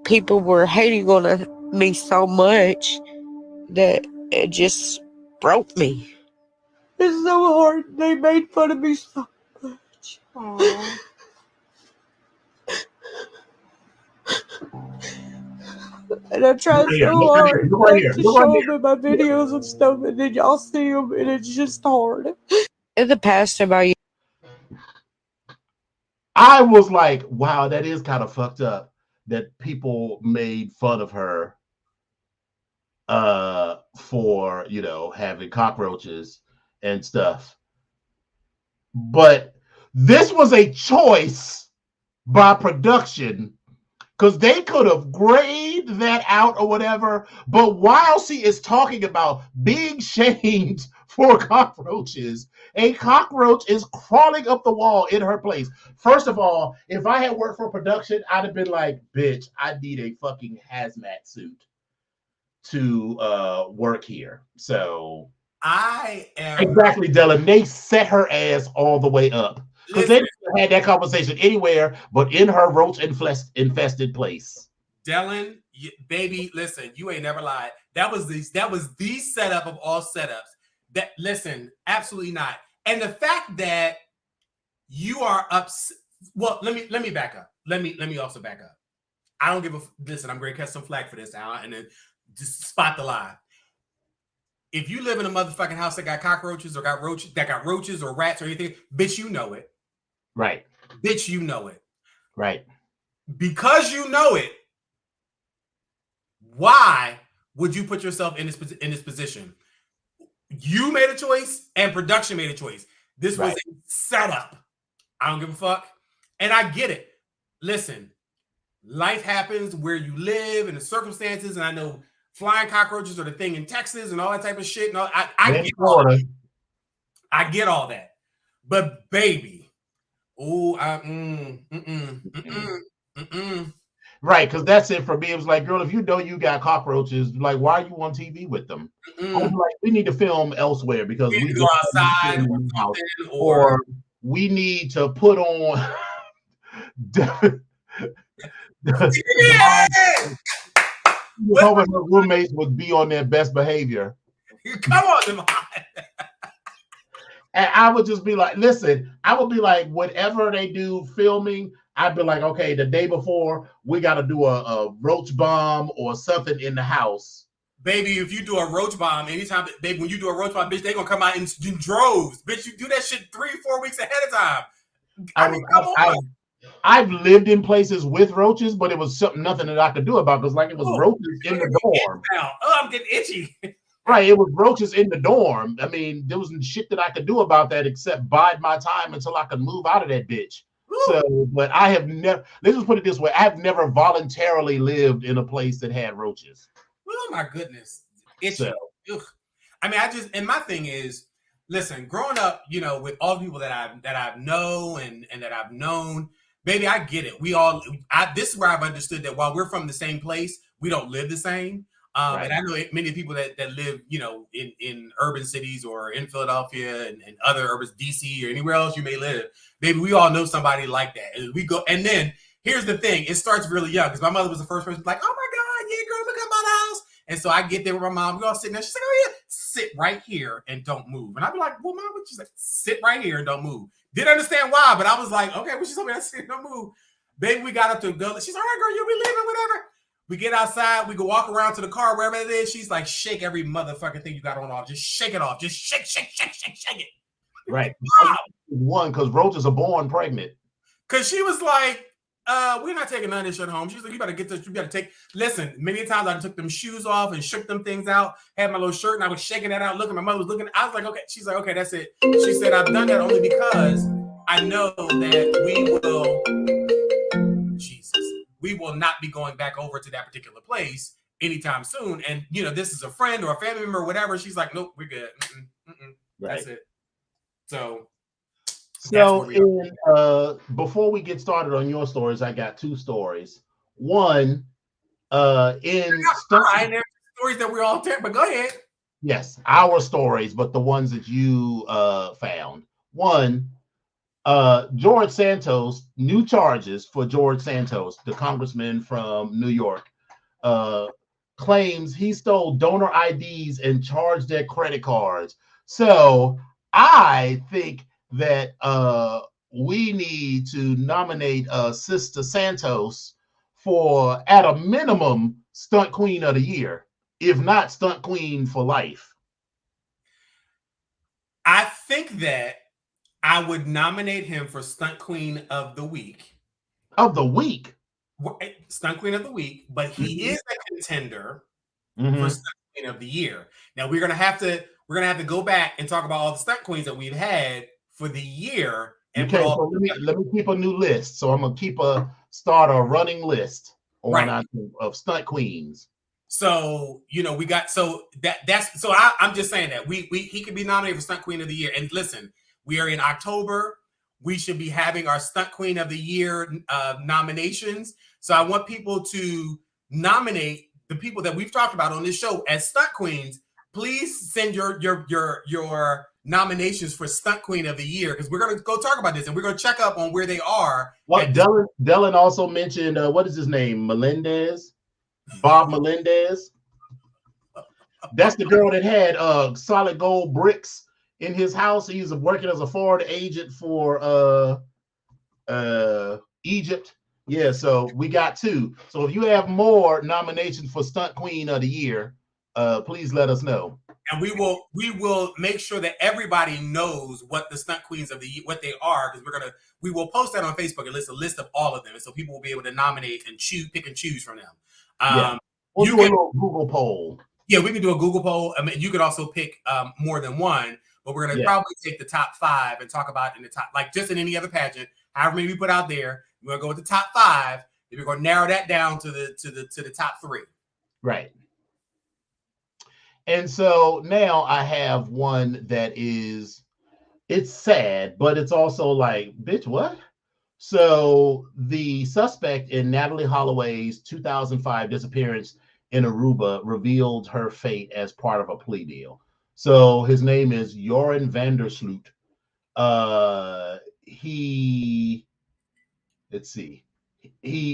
people were hating on me so much that it just broke me. It's so hard. They made fun of me so much. And I tried so hard not to show them in my videos and stuff, and then y'all see them, and it's just hard. In the past, I was like, wow, that is kind of fucked up that people made fun of her for, having cockroaches and stuff. But this was a choice by production, because they could have grayed that out or whatever. But while she is talking about being shamed for cockroaches, a cockroach is crawling up the wall in her place. First of all, if I had worked for production, I'd have been like, bitch, I need a fucking hazmat suit to work here. So I am exactly, Dylan. They set her ass all the way up because they had that conversation anywhere but in her roach infested place. Dylan, baby, listen, you ain't never lied. That was the setup of all setups. That listen, absolutely not. And the fact that you are upset. Well, let me back up. Let me also back up. I don't give a listen. I'm going to catch some flack for this now, and then just spot the lie. If you live in a motherfucking house that got cockroaches or got roaches or rats or anything, bitch, you know it. Right. Bitch, you know it. Right. Because you know it, why would you put yourself in this position? You made a choice and production made a choice. This was a setup. I don't give a fuck. And I get it. Listen, life happens where you live and the circumstances, and I know flying cockroaches are the thing in Texas and all that type of shit. And all, I get all that. I get all that. But baby, right, because that's it for me. It was like, girl, if you know you got cockroaches, like, why are you on TV with them? I'm like, we need to film elsewhere because we go outside or something, or we need to put on hoping her roommates would be on their best behavior. Come on, and I would just be like, listen, I would be like, whatever they do filming, I'd be like, okay, the day before, we got to do a roach bomb or something in the house. Baby, if you do a roach bomb, anytime, baby, when you do a roach bomb, bitch, they gonna come out in droves. Bitch, you do that shit 3-4 weeks ahead of time. I've lived in places with roaches, but it was nothing that I could do about because, like, it was roaches in the dorm. Oh, I'm getting itchy. Right, it was roaches in the dorm. I mean, there wasn't shit that I could do about that except bide my time until I could move out of that bitch. Ooh. So, but I have never. Let's just put it this way: I have never voluntarily lived in a place that had roaches. Oh my goodness, itchy. So. I mean, and my thing is, listen, growing up, you know, with all the people that I've known and that I've known. Baby, I get it. This is where I've understood that while we're from the same place, we don't live the same. And I know many people that live, you know, in urban cities or in Philadelphia and other urban DC or anywhere else you may live. Baby, we all know somebody like that. And we go, and then here's the thing: it starts really young because my mother was the first person like, "Oh my God, yeah, girl, look at my house." And so I get there with my mom. We all sitting there. She's like, "Oh yeah, sit right here and don't move." And I'd be like, "Well, mom," she's like, "Sit right here and don't move." Didn't understand why, but I was like, okay, well, she told me I sit, don't move. Baby, we got up to go. She's all right, girl, you'll be leaving, whatever. We get outside, we go walk around to the car, wherever it is. She's like, shake every motherfucking thing you got on off. Just shake it off. Just shake it. Right. One, because roaches are born pregnant. Because she was like, we're not taking none of this shit home. She's like, you better get this. You better take. Listen, many times I took them shoes off and shook them things out, had my little shirt, and I was shaking that out, looking. My mother was looking. I was like, okay. She's like, okay, that's it. She said, I've done that only because I know that we will not be going back over to that particular place anytime soon. And, you know, this is a friend or a family member or whatever. She's like, nope, we're good. Right. That's it. So before we get started on your stories, I got two stories. One, there's stories that we're all but go ahead. Yes, our stories, but the ones that you found. One, George Santos, new charges for George Santos, the congressman from New York, claims he stole donor IDs and charged their credit cards. So I think that we need to nominate Sister Santos for, at a minimum, Stunt Queen of the Year, if not Stunt Queen for life. I think that I would nominate him for Stunt Queen of the Week. Of the week? Stunt Queen of the Week, but he is a contender for Stunt Queen of the Year. Now we're gonna have to go back and talk about all the Stunt Queens that we've had for the year and put Okay, all so let me keep a new list. So I'm gonna start a running list on right. of stunt queens. So we got I'm just saying that we he could be nominated for Stunt Queen of the Year. And listen, we are in October. We should be having our Stunt Queen of the Year nominations. So I want people to nominate the people that we've talked about on this show as stunt queens. Please send your nominations for Stunt Queen of the Year, because we're going to go talk about this and we're going to check up on where they are. Well, Dylan also mentioned what is his name? Bob Melendez. That's the girl that had solid gold bricks in his house. He's working as a foreign agent for Egypt. Yeah, so we got 2. So if you have more nominations for Stunt Queen of the Year, please let us know. And we will make sure that everybody knows what the Stunt Queens of the Year, what they are, because we will post that on Facebook and list a list of all of them, and so people will be able to nominate and pick and choose from them. Yeah. We'll do a little Google poll. Yeah, we can do a Google poll. I mean, you could also pick more than one, but we're going to probably take the top 5 and talk about in the top, like just in any other pageant, however many we put out there. We're going to go with the top 5, and we're going to narrow that down to the top 3. Right. And so now I have one that it's sad, but it's also like, bitch, what? So the suspect in Natalie Holloway's 2005 disappearance in Aruba revealed her fate as part of a plea deal. So his name is Joran Vandersloot. He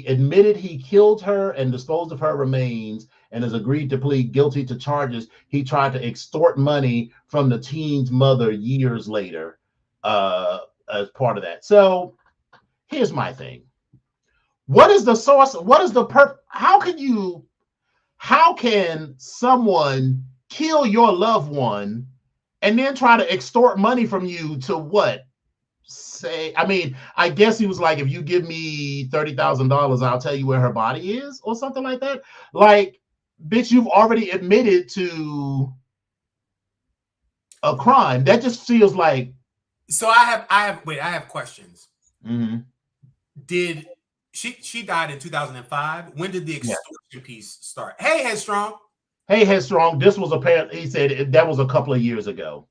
admitted he killed her and disposed of her remains and has agreed to plead guilty to charges he tried to extort money from the teen's mother years later as part of that. So here's my thing. What is the source? What is the how can someone kill your loved one and then try to extort money from you to what? I mean, I guess he was like, if you give me $30,000, I'll tell you where her body is, or something like that. Like, bitch, you've already admitted to a crime. That just feels like. So I have questions. Mm-hmm. Did she died in 2005? When did the extortion piece start? Hey, Headstrong. Hey, Headstrong. This was apparently, he said that was a couple of years ago.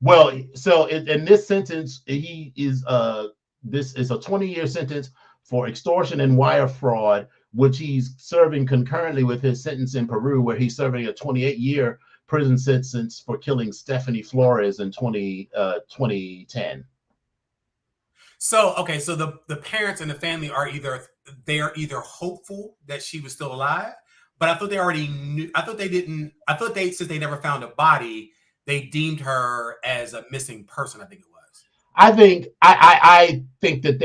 Well, so in this sentence, this is a 20-year sentence for extortion and wire fraud, which he's serving concurrently with his sentence in Peru, where he's serving a 28-year prison sentence for killing Stephanie Flores in 2010. So, okay, so the parents and the family are either hopeful that she was still alive, but I thought they already knew. Since they never found a body, they deemed her as a missing person, I think it was. I think that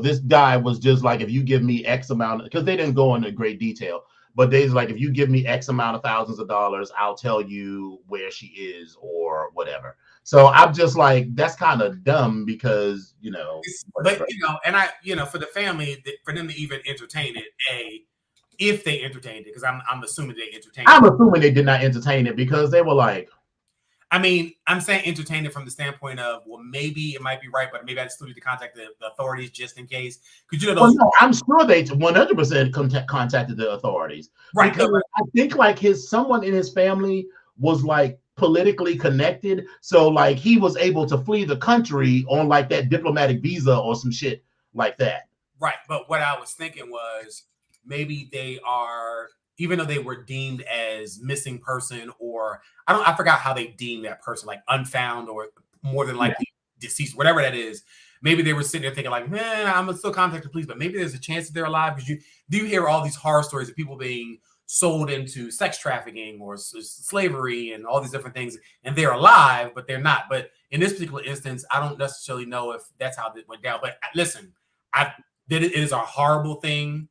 this guy was just like, if you give me X amount, because they didn't go into great detail, but they's like, if you give me X amount of thousands of dollars, I'll tell you where she is or whatever. So I'm just like, that's kind of dumb because, but for the family, for them to even entertain it, if they entertained it, because I'm assuming they entertained it. I'm assuming they did not entertain it because they were like, I mean, I'm saying entertain it from the standpoint of, well, maybe it might be right, but maybe I still need to contact the authorities just in case. Because no, I'm sure they 100% contacted the authorities, right? Because I think like someone in his family was like politically connected, so like he was able to flee the country on like that diplomatic visa or some shit like that. Right, but what I was thinking was maybe they are, even though they were deemed as missing person, or I forgot how they deemed that person, like unfound or more than likely deceased, whatever that is. Maybe they were sitting there thinking like, man, I'm gonna still contact the police, but maybe there's a chance that they're alive, because you hear all these horror stories of people being sold into sex trafficking or slavery and all these different things, and they're alive, but they're not. But in this particular instance, I don't necessarily know if that's how it went down. But listen, it is a horrible thing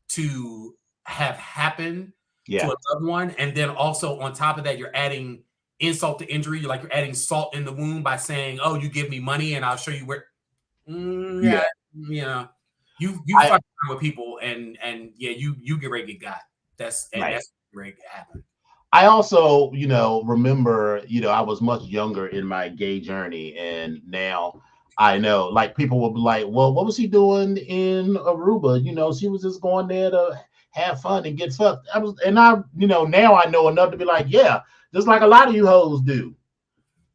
to have happened to a loved one, and then also on top of that, you're adding insult to injury. You're adding salt in the wound by saying, "Oh, you give me money, and I'll show you where." You fuck with people, and you get ready to get got. That's ready to happen. I also, remember, I was much younger in my gay journey, and now I know. Like people will be like, well, what was she doing in Aruba? You know, she was just going there to have fun and get fucked. Now I know enough to be like, yeah, just like a lot of you hoes do.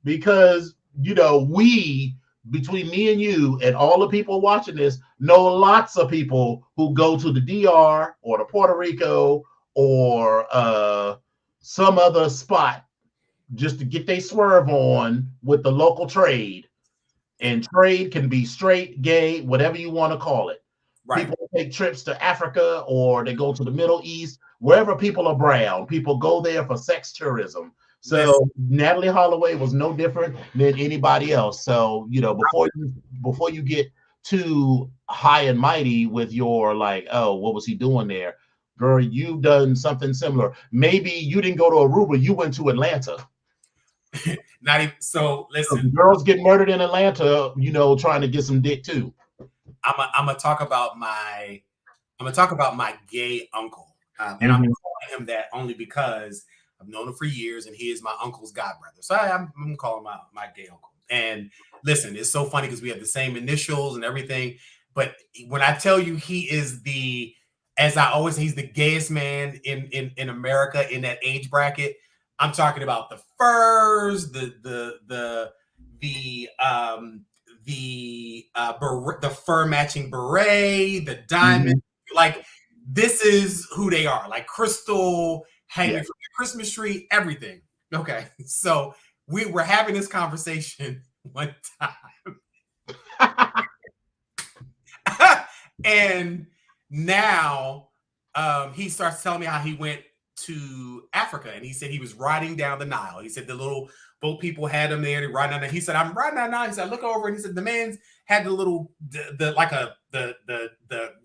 Because, we, between me and you and all the people watching this, know lots of people who go to the DR or to Puerto Rico or some other spot just to get their swerve on with the local trade. And trade can be straight, gay, whatever you want to call it. Right. People take trips to Africa or they go to the Middle East, wherever people are brown. People go there for sex tourism. So Natalie Holloway was no different than anybody else. So, before you get too high and mighty with your like, oh, what was he doing there? Girl, you've done something similar. Maybe you didn't go to Aruba, you went to Atlanta. Not even so. Listen, so girls get murdered in Atlanta, trying to get some dick too. I'm gonna talk about my gay uncle, and I'm calling him that only because I've known him for years, and he is my uncle's godbrother. So I'm gonna call him my gay uncle. And listen, it's so funny because we have the same initials and everything. But when I tell you he is he's the gayest man in America in that age bracket. I'm talking about the furs, the fur matching beret, the diamond. Like this is who they are. Like crystal hanging from the Christmas tree, everything. Okay, so we were having this conversation one time, and now he starts telling me how he went to Africa, and he said he was riding down the Nile. He said the little boat people had him there to ride down there. He said, I'm riding down the Nile. He said, I look over, and he said the man's had the little the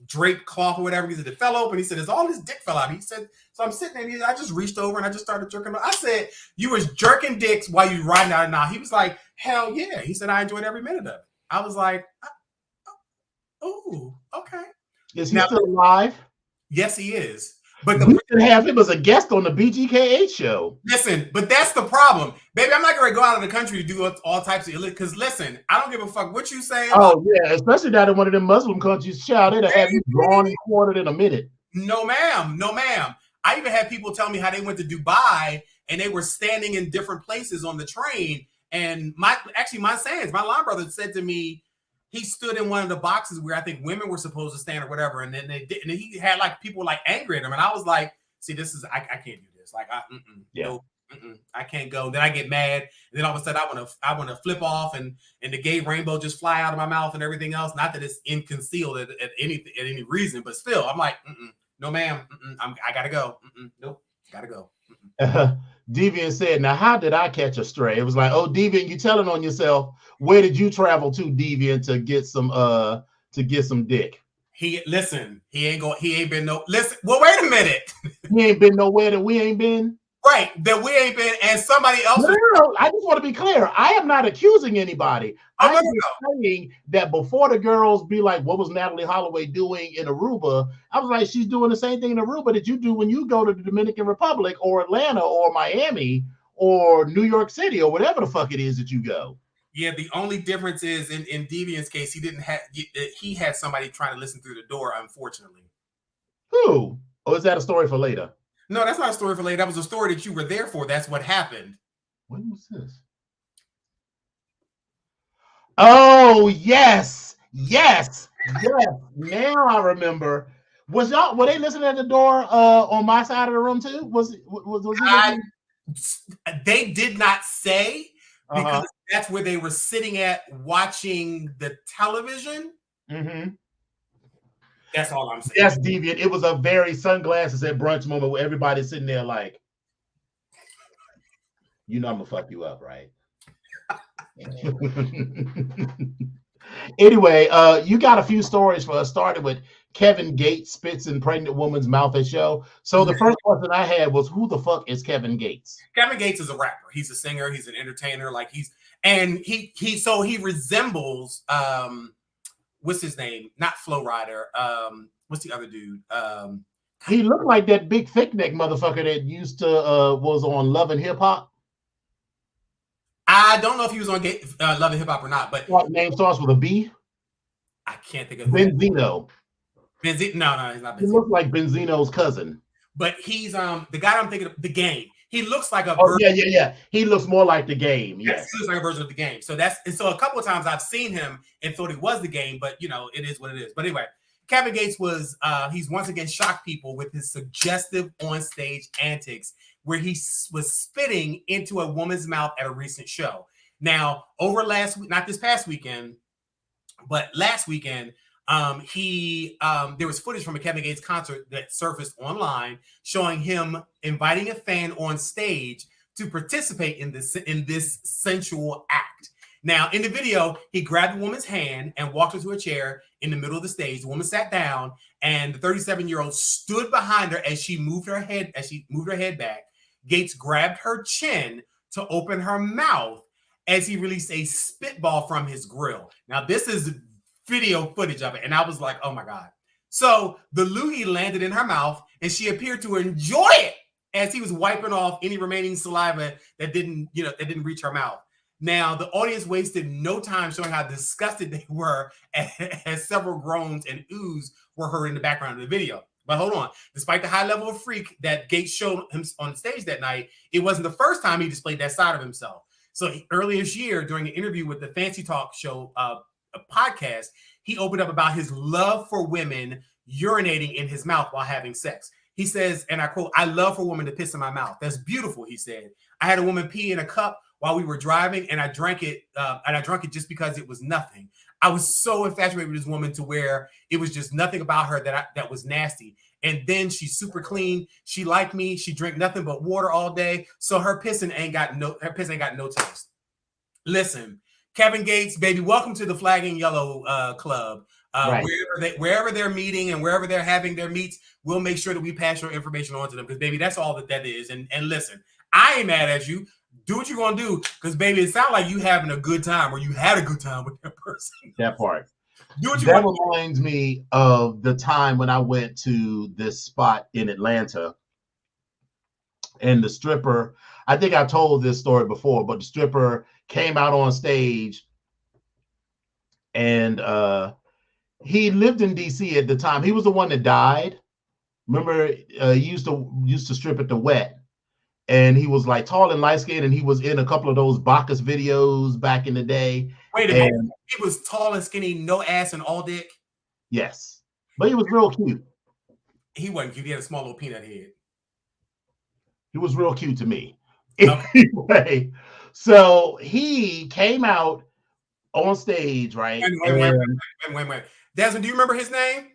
draped cloth or whatever. He said it fell open. He said, "It's all his dick fell out." He said, so I'm sitting there, and I just reached over and I just started jerking. I said, "You was jerking dicks while you riding down the Nile?" He was like, "Hell yeah." He said, "I enjoyed every minute of it." I was like, "Oh, okay." Is he still alive? Yes, he is. But we should have him as a guest on the BGKH show. Listen, but that's the problem, baby. I'm not going to go out of the country to do all types of illegal. Because listen, I don't give a fuck what you say. Oh yeah, especially down in one of them Muslim countries, child, they'd have you drawn and quartered in a minute. No, ma'am. No, ma'am. I even had people tell me how they went to Dubai and they were standing in different places on the train. And my line brother said to me, he stood in one of the boxes where I think women were supposed to stand or whatever. And then they did, and he had like people like angry at him. And I was like, see, this is, I can't do this. Like, I can't go. Then I get mad. And then all of a sudden I want to flip off and the gay rainbow just fly out of my mouth and everything else. Not that it's concealed at any reason, but still I'm like, no, ma'am. I gotta go. Nope. Gotta go. Deviant said, now how did I catch a stray? It was like, oh, Deviant, you telling on yourself. Where did you travel to, Deviant, to get some dick? He ain't been no listen. Well, wait a minute. He ain't been nowhere that we ain't been. Right, that we ain't been, and somebody else. No, I just want to be clear. I am not accusing anybody. I'm saying that before the girls be like, what was Natalie Holloway doing in Aruba? I was like, she's doing the same thing in Aruba that you do when you go to the Dominican Republic or Atlanta or Miami or New York City or whatever the fuck it is that you go. Yeah, the only difference is in Deviant's case, he had somebody trying to listen through the door, unfortunately. Who? Oh, is that a story for later? No, that's not a story for later. That was a story that you were there for. That's what happened. When was this? Oh, yes. Now I remember. Were they listening at the door on my side of the room too? Was they did not say because that's where they were sitting at watching the television. That's all I'm saying. Yes, Deviant. It was a very sunglasses at brunch moment where everybody's sitting there like, I'm gonna fuck you up, right? Anyway, you got a few stories for us. Started with Kevin Gates spits in pregnant woman's mouth at show. So the first question I had was, who the fuck is Kevin Gates? Kevin Gates is a rapper. He's a singer. He's an entertainer. Like he resembles what's his name? Not Flow Rider. What's the other dude? He looked like that big thick neck motherfucker that used to was on Love and Hip Hop. I don't know if he was on Love and Hip Hop or not, but What name starts with a B? I can't think of who. Benzino. Benzino? No, he's not He Benzino. looks like Benzino's cousin. But he's the guy I'm thinking of, The Game. He looks like a Oh yeah. He looks more like The Game. Yes, he looks like a version of The Game. So so a couple of times I've seen him and thought he was The Game, but you know, it is what it is. But anyway, Kevin Gates was he's once again shocked people with his suggestive on-stage antics where he was spitting into a woman's mouth at a recent show. Now, over last week, not this past weekend, but last weekend, there was footage from a Kevin Gates concert that surfaced online showing him inviting a fan on stage to participate in this sensual act. Now, in the video, he grabbed a woman's hand and walked her to a chair in the middle of the stage. The woman sat down, and the 37-year-old stood behind her as she moved her head back. Gates grabbed her chin to open her mouth as he released a spitball from his grill. Now, this is video footage of it, and I was like, oh my God. So the loogie landed in her mouth, and she appeared to enjoy it as he was wiping off any remaining saliva that didn't reach her mouth. Now, the audience wasted no time showing how disgusted they were as several groans and oohs were heard in the background of the video. But hold on. Despite the high level of freak that Gates showed him on stage that night, it wasn't the first time he displayed that side of himself. So earlier this year, during an interview with the Fancy Talk Show a podcast, he opened up about his love for women urinating in his mouth while having sex. He says, and I quote, "I love for a woman to piss in my mouth. That's beautiful," he said. "I had a woman pee in a cup while we were driving, and I drank it just because it was nothing. I was so infatuated with this woman to where it was just nothing about her that was nasty. And then she's super clean. She liked me. She drank nothing but water all day. So her piss ain't got no taste." Listen, Kevin Gates, baby, welcome to the Flag and Yellow Club. Right. Wherever they're meeting and wherever they're having their meets, we'll make sure that we pass your information on to them, because baby, that's all that is. And listen, I ain't mad at you. Do what you're gonna do, because baby, it sounds like you having a good time, or you had a good time with that person. That part. Do what you That want. reminds me of the time when I went to this spot in Atlanta, and the stripper, I think I told this story before, but the stripper came out on stage, and he lived in DC at the time. He was the one that died. Remember, he used to strip at the Wet, and he was like tall and light skinned, and he was in a couple of those Bacchus videos back in the day. Wait a minute, he was tall and skinny, no ass, and all dick. Yes, but he was real cute. He wasn't cute. He had a small little peanut head. He was real cute to me. Okay. Anyway, so he came out on stage, right? Wait. Desmond, do you remember his name?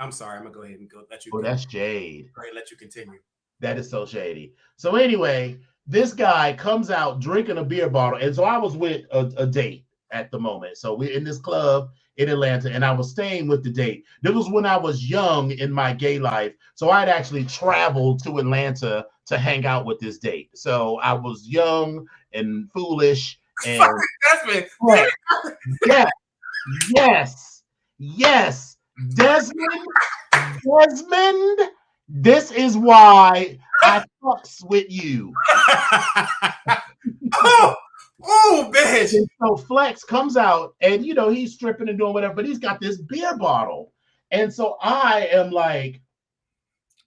I'm sorry. I'm gonna go ahead and let you. Oh, that's Jade. Go ahead, let you continue. That is so shady. So anyway, this guy comes out drinking a beer bottle, and so I was with a date at the moment. So we're in this club in Atlanta, and I was staying with the date. This was when I was young in my gay life, so I'd actually traveled to Atlanta to hang out with this date. So I was young and foolish, and yes, Desmond, this is why I fucks with you. Oh, bitch. And so Flex comes out, and he's stripping and doing whatever, but he's got this beer bottle. And so I am like,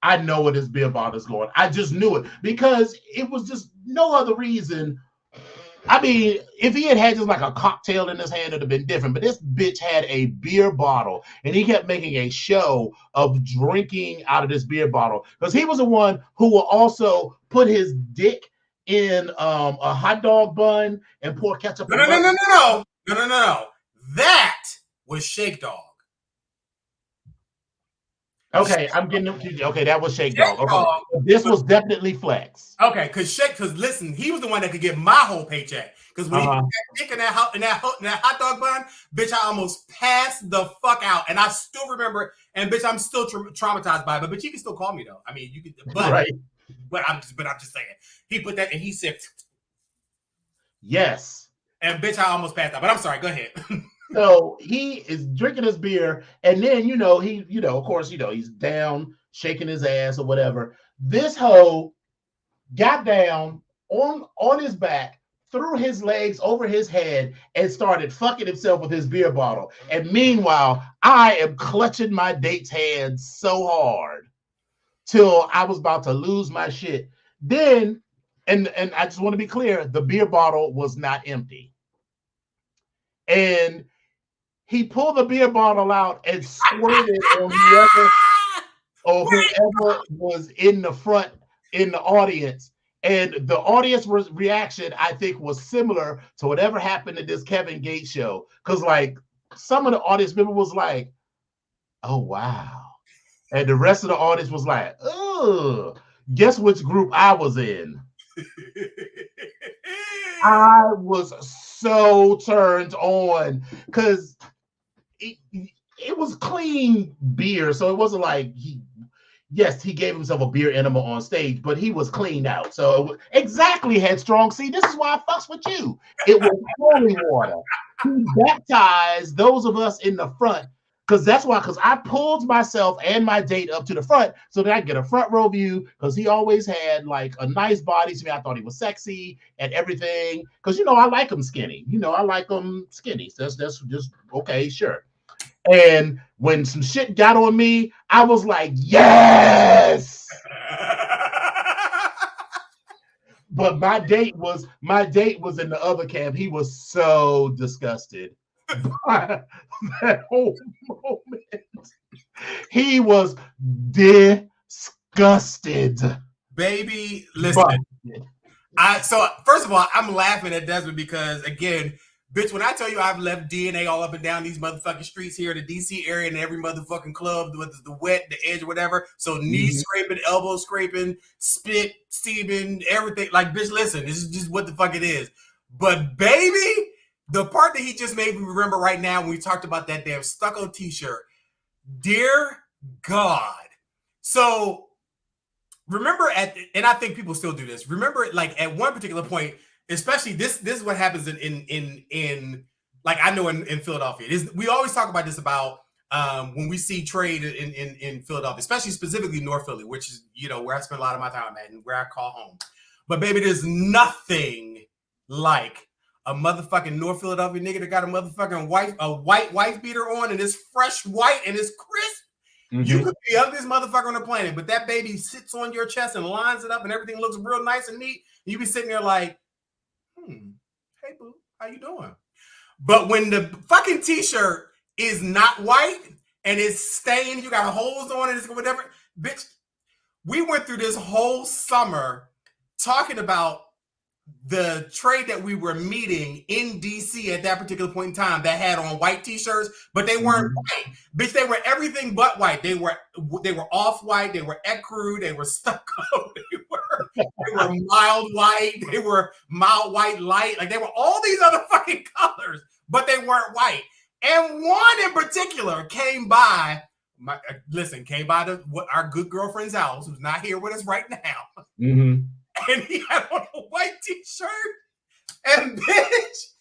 I know where this beer bottle is going. I just knew it, because it was just no other reason. I mean, if he had just like a cocktail in his hand, it'd have been different. But this bitch had a beer bottle, and he kept making a show of drinking out of this beer bottle, because he was the one who will also put his dick in a hot dog bun and pour ketchup. No. That was Shake Dog. Okay, I'm getting it. Okay, that was Shake Dog. Okay. This was definitely Flex. Okay, because listen, he was the one that could get my whole paycheck. Because when he put that dick in that hot dog bun, bitch, I almost passed the fuck out, and I still remember. And bitch, I'm still traumatized by it. But you can still call me though. I mean, you can. But right. But I'm just saying. He put that, and he said, yes. And bitch, I almost passed out. But I'm sorry. Go ahead. So he is drinking his beer, and then of course, he's down, shaking his ass or whatever. This hoe got down on his back, threw his legs over his head and started fucking himself with his beer bottle. And meanwhile, I am clutching my date's hand so hard till I was about to lose my shit. Then, and I just want to be clear, the beer bottle was not empty. And he pulled the beer bottle out and squirted it on whoever was in the front in the audience. And the audience reaction, I think, was similar to whatever happened at this Kevin Gates show. Because, like, some of the audience member was like, oh, wow. And the rest of the audience was like, oh, guess which group I was in? I was so turned on because it was clean beer. So it wasn't like he gave himself a beer enema on stage, but he was cleaned out. So exactly, Headstrong. See, this is why I fucks with you. It was holy water. He baptized those of us in the front because I pulled myself and my date up to the front so that I could get a front row view because he always had like a nice body to me. I thought he was sexy and everything because, I like him skinny. I like him skinny. So that's just okay, sure. And when some shit got on me, I was like, yes. But my date was in the other camp. He was so disgusted by that whole moment. He was disgusted. Baby, listen. So first of all, I'm laughing at Desmond because, again, bitch, when I tell you I've left DNA all up and down these motherfucking streets here in the DC area and every motherfucking club with the wet, the edge, or whatever. So knee scraping, elbow scraping, spit, semen, everything. Like, bitch, listen, this is just what the fuck it is. But baby, the part that he just made me remember right now when we talked about that damn stucco t-shirt. Dear God. So remember and I think people still do this. Remember, like, at one particular point, especially this is what happens in like, I know in Philadelphia. We always talk about this about when we see trade in Philadelphia, especially specifically North Philly, which is, where I spend a lot of my time at and where I call home. But baby, there's nothing like a motherfucking North Philadelphia nigga that got a motherfucking white wife beater on and it's fresh white and it's crisp. Mm-hmm. You could be the ugliest motherfucker on the planet, but that baby sits on your chest and lines it up and everything looks real nice and neat. And you be sitting there like, hey boo, how you doing? But when the fucking t-shirt is not white and it's stained, you got holes on it, it's whatever, bitch. We went through this whole summer talking about the trade that we were meeting in DC at that particular point in time that had on white t-shirts, but they weren't white. Bitch, they were everything but white. They were off-white, they were ecru, they were stucco, they were mild white, they were mild white light, like they were all these other fucking colors, but they weren't white. And one in particular came by our good girlfriend's house, who's not here with us right now. Mm-hmm. And he had on a white t-shirt. And bitch,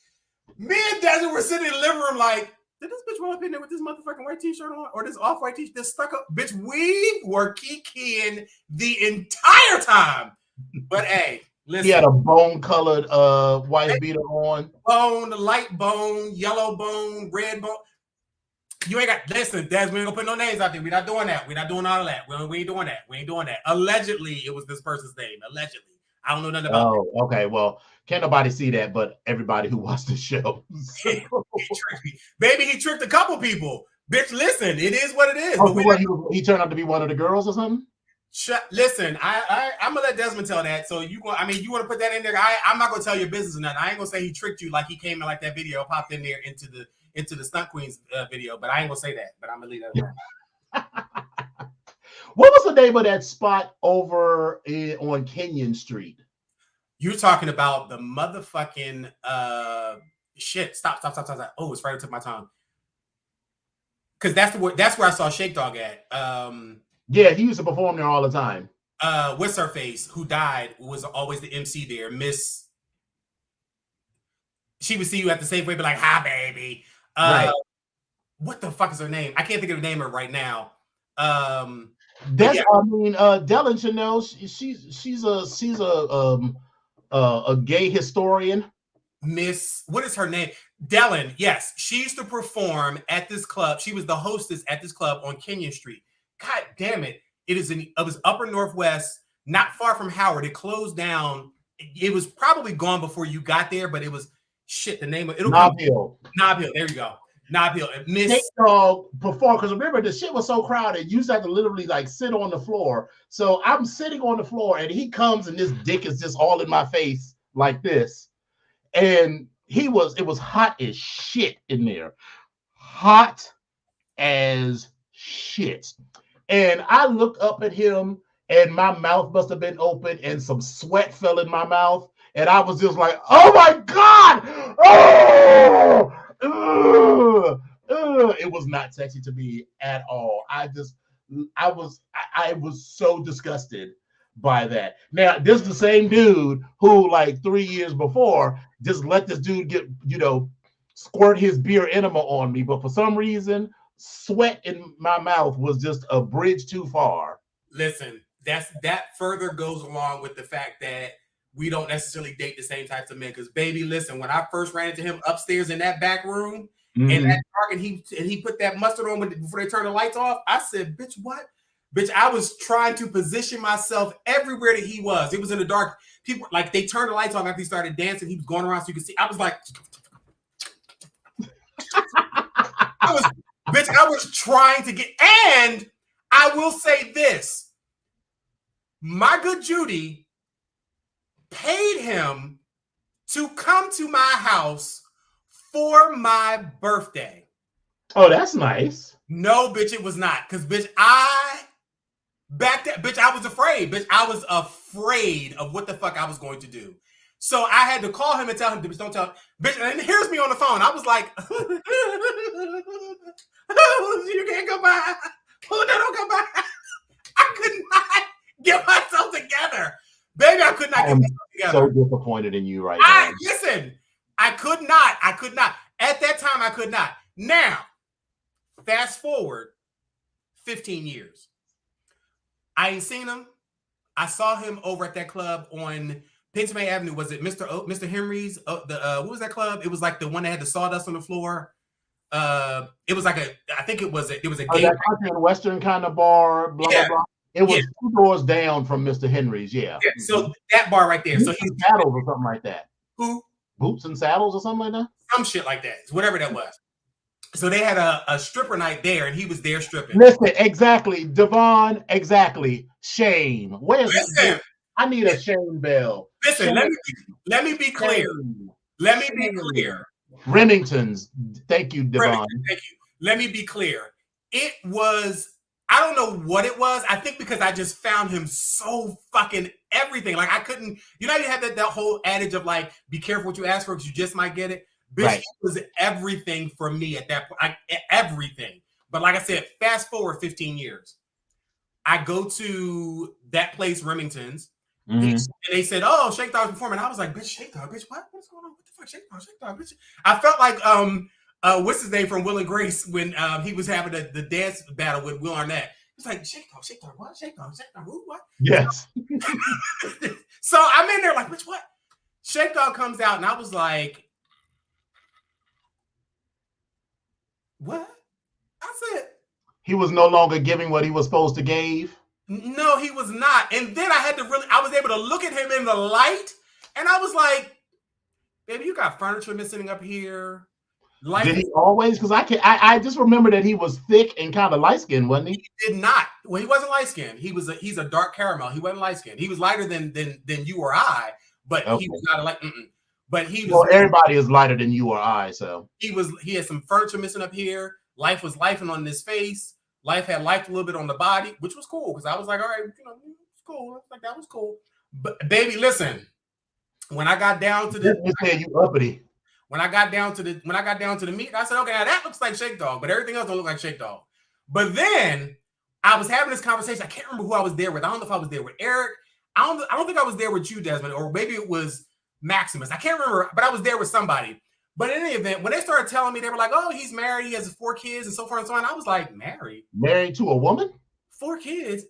me and Desmond were sitting in the living room like, did this bitch roll up in there with this motherfucking white t-shirt on? Or this off-white t-shirt, this stuck up? Bitch, we were kikiing the entire time. But hey, listen. He had a bone-colored white beater on. Bone, light bone, yellow bone, red bone. You ain't got, listen, Des, we ain't gonna put no names out there. We're not doing that. We're not doing all of that. We ain't doing that. We ain't doing that. Allegedly, it was this person's name. Allegedly. I don't know nothing about it. Oh, okay. Well, can't nobody see that but everybody who watched the show. He tricked me. Baby, he tricked a couple people. Bitch, listen, it is what it is. Oh, he turned out to be one of the girls or something? Listen, I'm gonna let Desmond tell that. So you want to put that in there? I'm not gonna tell your business or nothing. I ain't gonna say he tricked you like he came in like that video, popped in there into the Stunt Queens video, but I ain't gonna say that. But I'm gonna leave that alone. What was the name of that spot over on Kenyon Street? You're talking about the motherfucking shit. Stop. Oh, it's right up to my tongue. Because that's where I saw Shake Dog at. Yeah, he used to perform there all the time. What's her face, who died, was always the MC there. Miss. She would see you at the Safeway, be like, "Hi, baby." Right. What the fuck is her name? I can't think of the name of her right now. Dylan should know. She's a gay historian. Miss, what is her name? Dellen. Yes, she used to perform at this club. She was the hostess at this club on Kenyon Street. God damn it! It was Upper Northwest, not far from Howard. It closed down. It was probably gone before you got there, but it was shit. The name of it'll Nob Hill. Nob Hill. There you go. Nob Hill. Miss Snake Dog performed because remember the shit was so crowded. You used to have to literally like sit on the floor. So I'm sitting on the floor and he comes and this dick is just all in my face like this. And it was hot as shit in there. Hot as shit. And I looked up at him and my mouth must have been open and some sweat fell in my mouth. And I was just like, oh my God! Oh! It was not sexy to me at all. I was so disgusted by that. Now, this is the same dude who, like 3 years before, just let this dude get, squirt his beer enema on me. But for some reason, sweat in my mouth was just a bridge too far. Listen, that further goes along with the fact that we don't necessarily date the same types of men. Because, baby, listen, when I first ran into him upstairs in that back room, in that dark, and he put that mustard on before they turned the lights off, I said, bitch, what? Bitch, I was trying to position myself everywhere that he was. It was in the dark. People, like, they turned the lights off after he started dancing. He was going around so you could see. I was like, I was trying to get, and I will say this. My good Judy paid him to come to my house for my birthday. Oh, that's nice. No, bitch, it was not. Because, bitch, I was afraid. Bitch, I was afraid of what the fuck I was going to do. So I had to call him and tell him, bitch, don't tell him. Bitch, and here's me on the phone. I was like, you can't come by. Oh, no, don't come by. I could not get myself together. Baby, I could not get myself together. So disappointed in you right now. Listen, I could not. At that time, I could not. Now, fast forward 15 years. I ain't seen him. I saw him over at that club on Pennsylvania Avenue. Was it Mr. Henry's? What was that club? It was like the one that had the sawdust on the floor. It was like I think it was a gay that country and western kind of bar. Blah, blah, blah. It was 2 doors down from Mr. Henry's. Yeah. So that bar right there. So he's saddles or something like that. Who? Boots and saddles or something like that. Some shit like that. Whatever that was. So they had a stripper night there, and he was there stripping. Listen, exactly, Devon. Exactly. Shane. Where's it? I need a Shane bell. Listen, Shane. let me be clear. Shane. Let me be clear. Remington's. Thank you, Devon. Thank you. Let me be clear. It was, I don't know what it was. I think because I just found him so fucking everything. Like I couldn't, you had that whole adage of like, be careful what you ask for because you just might get it. Bitch, right. It was everything for me at that point. Everything. But like I said, fast forward 15 years. I go to that place, Remington's. And they said, oh, Shake Dog's performing. I was like, bitch, Shake Dog, bitch, what? What's going on? What the fuck? Shake Dog, bitch. I felt like what's his name from Will and Grace when he was having the dance battle with Will Arnett. He's like, Shake Dog, what? Shake Dog, who, what? Yes. So I'm in there like, bitch, what? Shake Dog comes out and I was like, what? I said, he was no longer giving what he was supposed to give. No, he was not. And then I was able to look at him in the light and I was like, baby, you got furniture missing up here. Did he always? Because I just remember that he was thick and kind of light skinned, wasn't he? He did not. Well, he wasn't light skinned. He's a dark caramel. He wasn't light skinned. He was lighter than you or I, but okay. He was not like. But he was. Well, everybody is lighter than you or I, so he had some furniture missing up here. Life was lifing on his face. Life had life a little bit on the body, which was cool because I was like, all right, it's cool. I was like, that was cool. But baby, listen, when I got down to you uppity. When I got down to the meat, I said, okay, now that looks like Shake Dog, but everything else don't look like Shake Dog. But then I was having this conversation. I can't remember who I was there with. I don't know if I was there with Eric. I don't think I was there with you, Desmond, or maybe it was Maximus. I can't remember, but I was there with somebody. But in any event, when they started telling me, they were like, oh, he's married, he has 4 kids and so forth and so on. I was like, married? Married to a woman? 4 kids?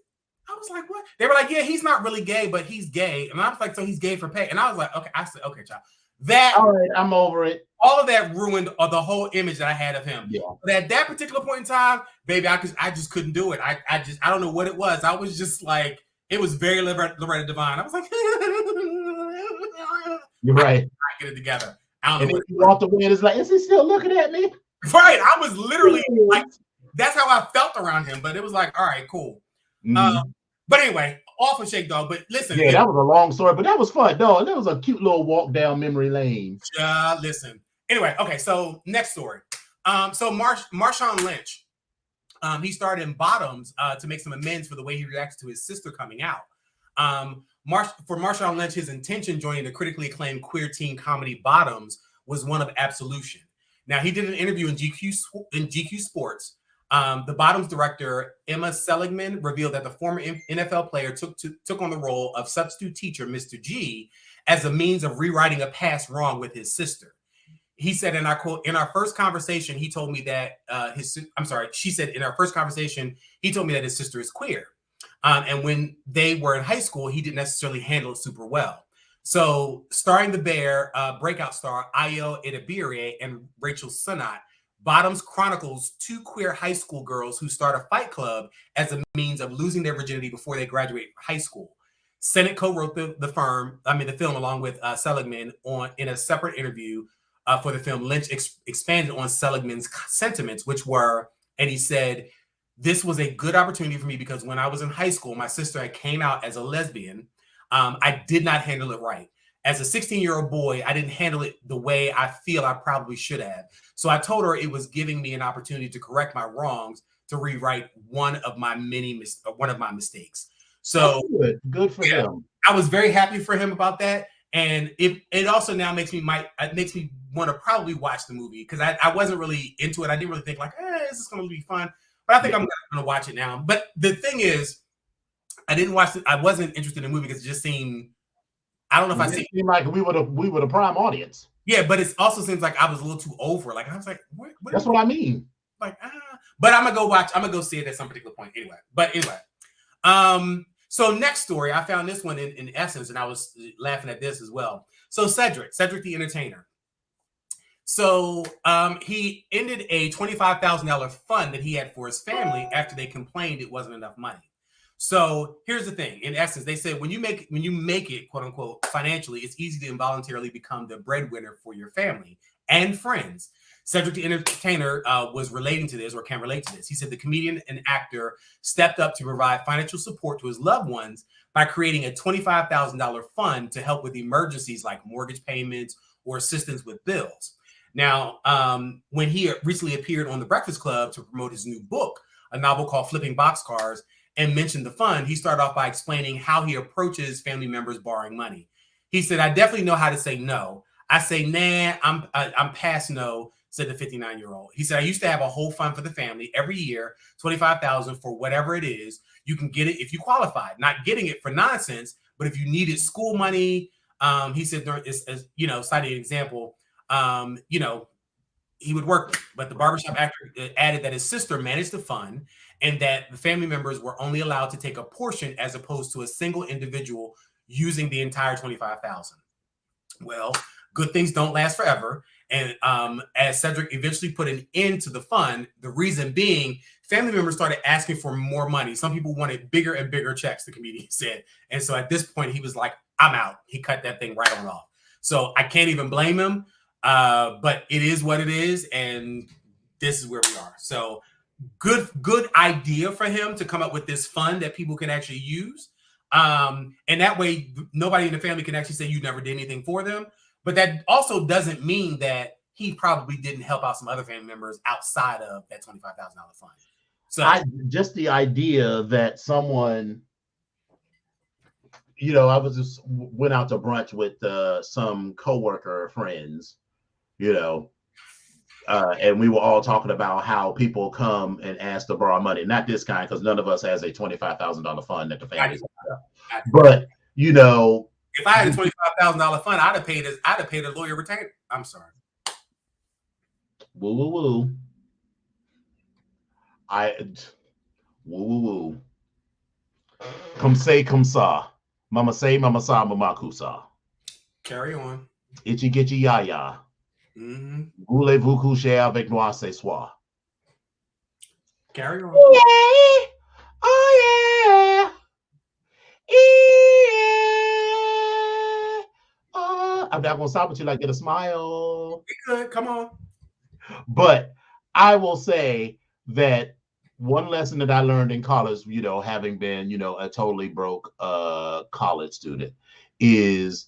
I was like, what? They were like, yeah, he's not really gay, but he's gay. And I was like, so he's gay for pay. And I was like, okay. I said, okay, child. That All right, I'm over it. all of that ruined the whole image that I had of him. Yeah. But at that particular point in time, baby, I just couldn't do it. I don't know what it was. I was just like, it was very Loretta Devine. I was like, You're right. I get it together. I don't And know then what you walked away and it's like, is he still looking at me? right. I was literally like, that's how I felt around him. But it was like, all right, cool. But anyway, off of Shake Dog. But listen, yeah, that was a long story, but that was fun. No, that was a cute little walk down memory lane. Listen. Anyway, okay. So next story. So Marshawn Lynch, he starred in Bottoms to make some amends for the way he reacted to his sister coming out. For Marshawn Lynch, his intention joining the critically acclaimed queer teen comedy Bottoms was one of absolution. Now, he did an interview in GQ Sports. The Bottoms director, Emma Seligman, revealed that the former NFL player took on the role of substitute teacher, Mr. G, as a means of rewriting a past wrong with his sister. He said, and I quote, in our first conversation, he told me that she said, in our first conversation, he told me that his sister is queer. And when they were in high school, he didn't necessarily handle it super well. So starring the Bear, breakout star Ayo Edebiri and Rachel Sennott, Bottoms chronicles two queer high school girls who start a fight club as a means of losing their virginity before they graduate high school. Sennott co-wrote the film along with Seligman in a separate interview for the film. Lynch expanded on Seligman's sentiments, which were, and he said, this was a good opportunity for me because when I was in high school, my sister came out as a lesbian. I did not handle it right. As a 16-year-old boy, I didn't handle it the way I feel I probably should have. So I told her it was giving me an opportunity to correct my wrongs, to rewrite one of my mistakes. So good for him. I was very happy for him about that. And it also now makes me want to probably watch the movie because I wasn't really into it. I didn't really think like, is this going to be fun? But I think I'm going to watch it now. But the thing is, I didn't watch it. I wasn't interested in the movie because it just seemed, I don't know if it seemed like we were the prime audience. Yeah, but it also seems like I was a little too over. Like I was like, what that's what I mean. Like, but I'm gonna go see it at some particular point anyway. But anyway, so next story, I found this one in Essence, and I was laughing at this as well. So Cedric the Entertainer. So he ended a $25,000 fund that he had for his family after they complained it wasn't enough money. So here's the thing. In essence, they said when you make it, quote unquote, financially, it's easy to involuntarily become the breadwinner for your family and friends. Cedric the Entertainer was relating to this, or can relate to this. He said the comedian and actor stepped up to provide financial support to his loved ones by creating a $25,000 fund to help with emergencies like mortgage payments or assistance with bills. Now, when he recently appeared on The Breakfast Club to promote his new book, a novel called Flipping Boxcars, and mentioned the fund, he started off by explaining how he approaches family members borrowing money. He said, I definitely know how to say no. I say, nah, I'm past no, said the 59-year-old. He said, I used to have a whole fund for the family every year, $25,000 for whatever it is. You can get it if you qualify. Not getting it for nonsense, but if you needed school money, he said, citing an example, he would work with. But the barbershop actor added that his sister managed the fund and that the family members were only allowed to take a portion as opposed to a single individual using the entire $25,000. Well, good things don't last forever. And as Cedric eventually put an end to the fund, the reason being family members started asking for more money. Some people wanted bigger and bigger checks, the comedian said. And so at this point, he was like, I'm out. He cut that thing right on off. So I can't even blame him. But it is what it is. And this is where we are. So good idea for him to come up with this fund that people can actually use. And that way, nobody in the family can actually say you never did anything for them. But that also doesn't mean that he probably didn't help out some other family members outside of that $25,000 fund. So just the idea that someone, I was just went out to brunch with some coworker friends, and we were all talking about how people come and ask to borrow money. Not this kind, because none of us has a $25,000 fund that the family's got. But if I had a $25,000 fund, I'd have paid a lawyer retainer. I'm sorry. Woo woo woo. Woo woo woo. Come say, come sa. Mama say, mama sa, mama kusa. Carry on. Itchy gitchy yaya. Voulez-vous coucher avec moi ce soir? Carry on. Yeah. Oh, yeah. Yeah. Oh, I'm not going to stop with you like get a smile. Good. Come on. But I will say that one lesson that I learned in college, having been, a totally broke college student, is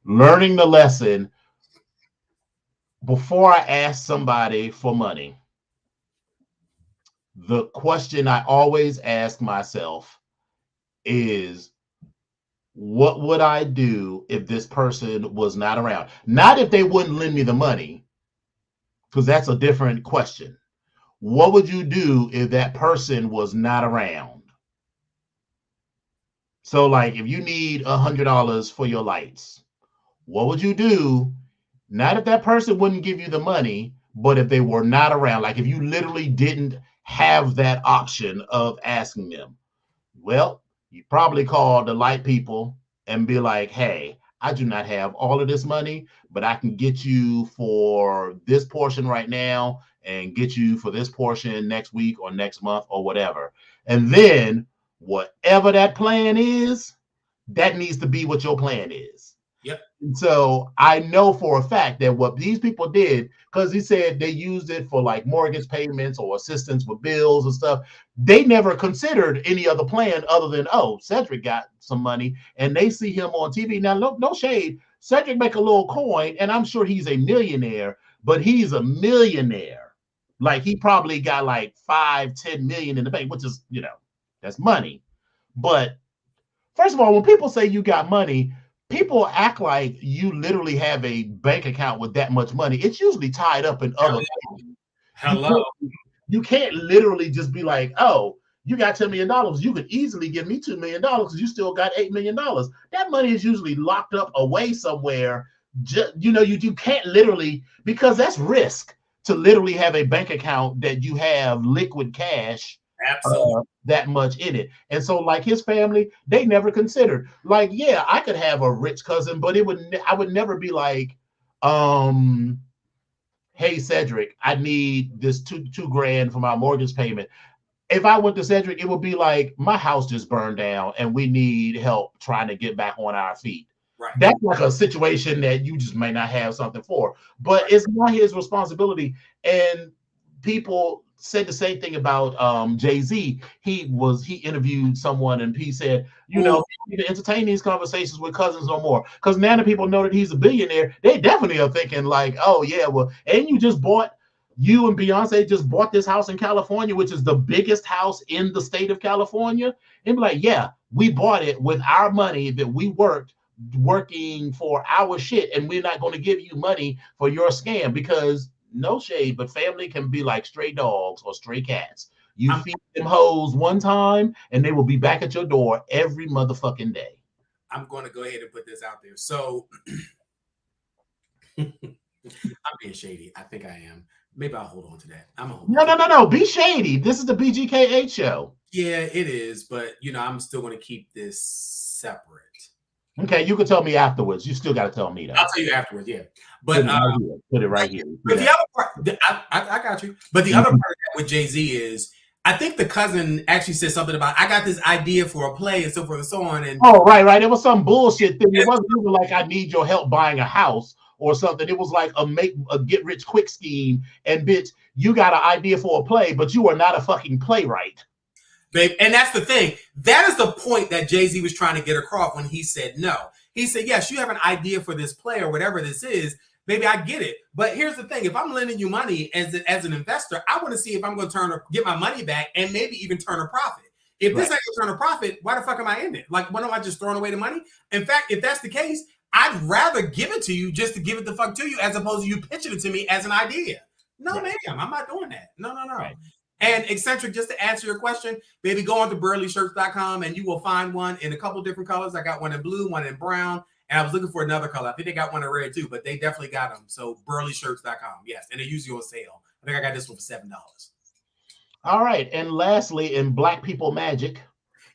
learning the lesson before I ask somebody for money. The question I always ask myself is, what would I do if this person was not around? Not if they wouldn't lend me the money, because that's a different question. What would you do if that person was not around? So, like, if you need $100 for your lights, what would you do? Not if that person wouldn't give you the money, but if they were not around, like if you literally didn't have that option of asking them. Well, you probably call the light people and be like, hey, I do not have all of this money, but I can get you for this portion right now and get you for this portion next week or next month or whatever. And then whatever that plan is, that needs to be what your plan is. Yep. And so I know for a fact that what these people did, because he said they used it for like mortgage payments or assistance with bills and stuff, they never considered any other plan other than, oh, Cedric got some money and they see him on TV. Now, no shade. Cedric make a little coin and I'm sure he's a millionaire, but he's a millionaire. Like he probably got like 5-10 million in the bank, which is, that's money. But first of all, when people say you got money, people act like you literally have a bank account with that much money. It's usually tied up in other things. Hello. You can't literally just be like, oh, you got $10 million. You could easily give me $2 million because you still got $8 million. That money is usually locked up away somewhere. You can't literally, because that's risk to literally have a bank account that you have liquid cash. Absolutely. That much in it. And so like his family, they never considered, like, yeah, I could have a rich cousin, but I would never be like, hey, Cedric, I need this $2,000 for my mortgage payment. If I went to Cedric, it would be like, my house just burned down and we need help trying to get back on our feet. Right. That's like a situation that you just may not have something for, but right. It's not his responsibility. And people said the same thing about Jay-Z. He interviewed someone and he said, you need to entertain these conversations with cousins no more. Because now that people know that he's a billionaire, they definitely are thinking like, oh yeah, well, and you and Beyonce just bought this house in California, which is the biggest house in the state of California. And be like, yeah, we bought it with our money that we working for our shit, and we're not going to give you money for your scam. Because no shade, but family can be like stray dogs or stray cats. You feed them hoes one time and they will be back at your door every motherfucking day. I'm going to go ahead and put this out there. So I'm being shady. I think I am. Maybe I'll hold on to that. No. Be shady. This is the BGKH show. Yeah, it is. But, I'm still going to keep this separate. Okay, you can tell me afterwards. You still got to tell me that. I'll tell you afterwards, yeah. But put it right here. But the other part, I got you. But the other part of that with Jay-Z is, I think the cousin actually said something about, I got this idea for a play and so forth and so on. And right. It was some bullshit thing. It wasn't even like I need your help buying a house or something. It was like a get rich quick scheme. And bitch, you got an idea for a play, but you are not a fucking playwright. Babe, and that's the thing. That is the point that Jay-Z was trying to get across when he said no. He said, yes, you have an idea for this play or whatever this is. Maybe I get it. But here's the thing. If I'm lending you money as an investor, I want to see if I'm going to get my money back and maybe even turn a profit. If this ain't going to turn a profit, why the fuck am I in it? Like, what am I just throwing away the money? In fact, if that's the case, I'd rather give it to you just to give it the fuck to you as opposed to you pitching it to me as an idea. No, ma'am, I'm not doing that. No. Right. And Eccentric, just to answer your question, baby, go on to burleyshirts.com and you will find one in a couple different colors. I got one in blue, one in brown, and I was looking for another color. I think they got one in red too, but they definitely got them. So burleyshirts.com, yes, and they're usually on sale. I think I got this one for $7. All right, and lastly, in Black People Magic.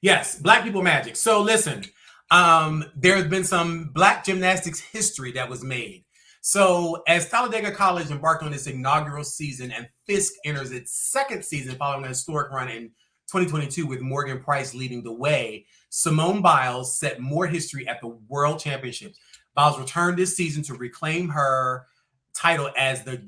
Yes, Black People Magic. So listen, There has been some Black gymnastics history that was made. So, as Talladega College embarked on its inaugural season and Fisk enters its second season following a historic run in 2022 with Morgan Price leading the way, Simone Biles set more history at the World Championships. Biles returned this season to reclaim her title as the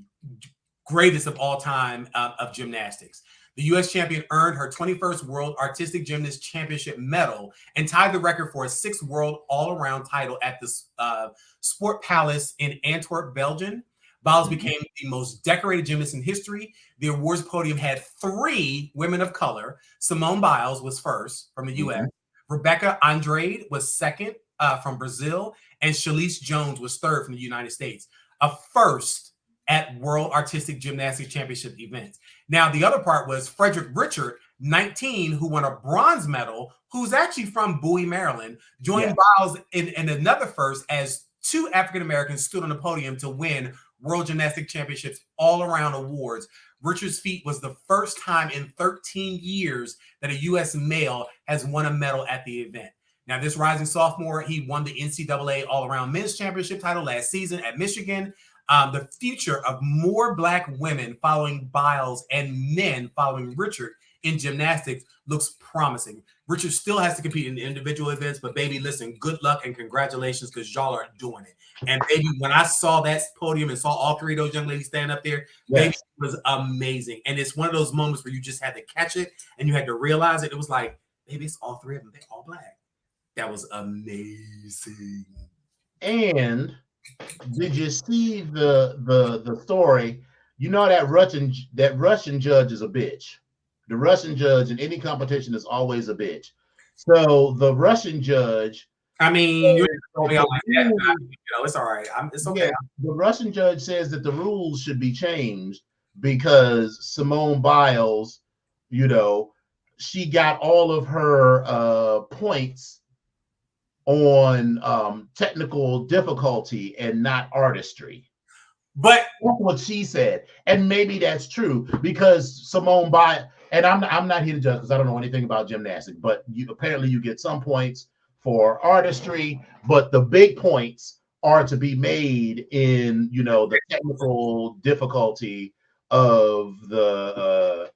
greatest of all time of gymnastics. The U.S. champion earned her 21st World Artistic Gymnast Championship medal and tied the record for a 6th World All-Around title at the Sport Palace in Antwerp, Belgium. Biles became the most decorated gymnast in history. The awards podium had 3 women of color. Simone Biles was first from the U.S. Rebecca Andrade was second from Brazil. And Shalise Jones was third from the United States. A first at World Artistic Gymnastics Championship events. Now, the other part was Frederick Richard, 19, who won a bronze medal, who's actually from Bowie, Maryland, joined Biles in another first as 2 African-Americans stood on the podium to win World Gymnastic Championships all-around awards. Richard's feat was the first time in 13 years that a U.S. male has won a medal at the event. Now, this rising sophomore, he won the NCAA all-around men's championship title last season at Michigan. The future of more Black women following Biles and men following Richard in gymnastics looks promising. Richard still has to compete in the individual events, but baby, listen, good luck and congratulations because y'all are doing it. And baby, when I saw that podium and saw all 3 of those young ladies stand up there, baby, it was amazing. And it's one of those moments where you just had to catch it and you had to realize it. It was like, baby, it's all 3 of them. They're all Black. That was amazing. And did you see the story? You know that Russian judge is a bitch. The Russian judge in any competition is always a bitch. So the Russian judge, I mean, you're like that. It's all right. It's okay. Yeah, the Russian judge says that the rules should be changed because Simone Biles, she got all of her points on technical difficulty and not artistry. But that's what she said, and maybe that's true because Simone Biles. And I'm not here to judge because I don't know anything about gymnastics. But apparently you get some points for artistry, but the big points are to be made in the technical difficulty of the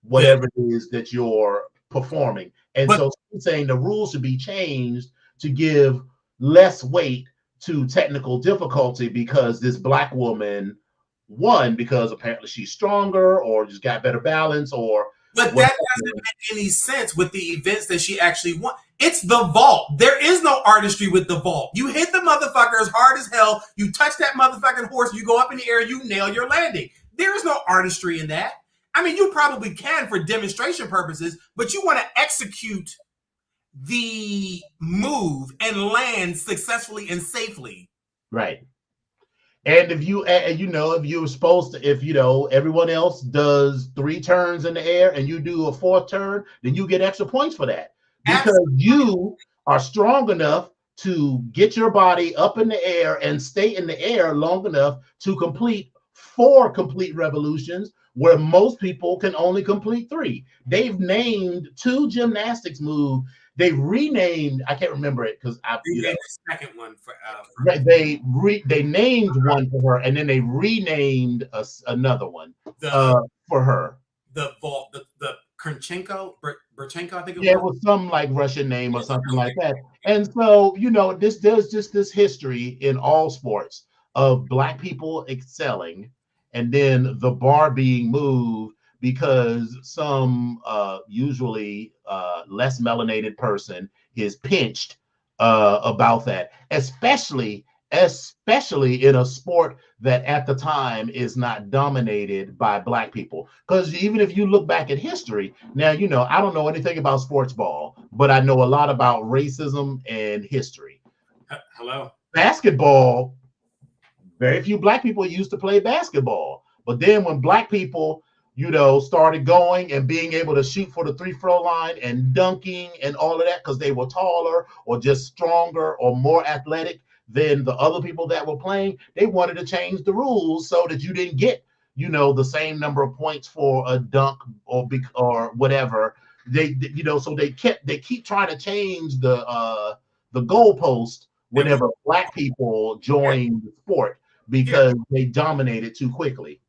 whatever it is that you're performing. And so she's saying the rules should be changed to give less weight to technical difficulty because this Black woman won because apparently she's stronger or just got better balance but that doesn't make any sense with the events that she actually won. It's the vault. There is no artistry with the vault. You hit the motherfucker as hard as hell. You touch that motherfucking horse. You go up in the air. You nail your landing. There is no artistry in that. I mean, you probably can for demonstration purposes, but you want to execute the move and land successfully and safely. Right. And if you're supposed to, everyone else does 3 turns in the air and you do a 4th turn, then you get extra points for that because you are strong enough to get your body up in the air and stay in the air long enough to complete 4 complete revolutions where most people can only complete 3. They've named 2 gymnastics moves. They renamed, I can't remember it because the second one for they named one for her and then they renamed another one for her. The vault, the Burchenko, I think it was some like Russian name or something like that. And so there's just this history in all sports of Black people excelling and then the bar being moved because some usually less melanated person is pinched about that, especially in a sport that at the time is not dominated by Black people. Because even if you look back at history, now, I don't know anything about sports ball, but I know a lot about racism and history. Hello. Basketball, very few Black people used to play basketball. But then when Black people started going and being able to shoot for the 3-throw line and dunking and all of that because they were taller or just stronger or more athletic than the other people that were playing, they wanted to change the rules so that you didn't get, the same number of points for a dunk or whatever. So they keep trying to change the the goalpost whenever black people joined the sport because they dominated too quickly.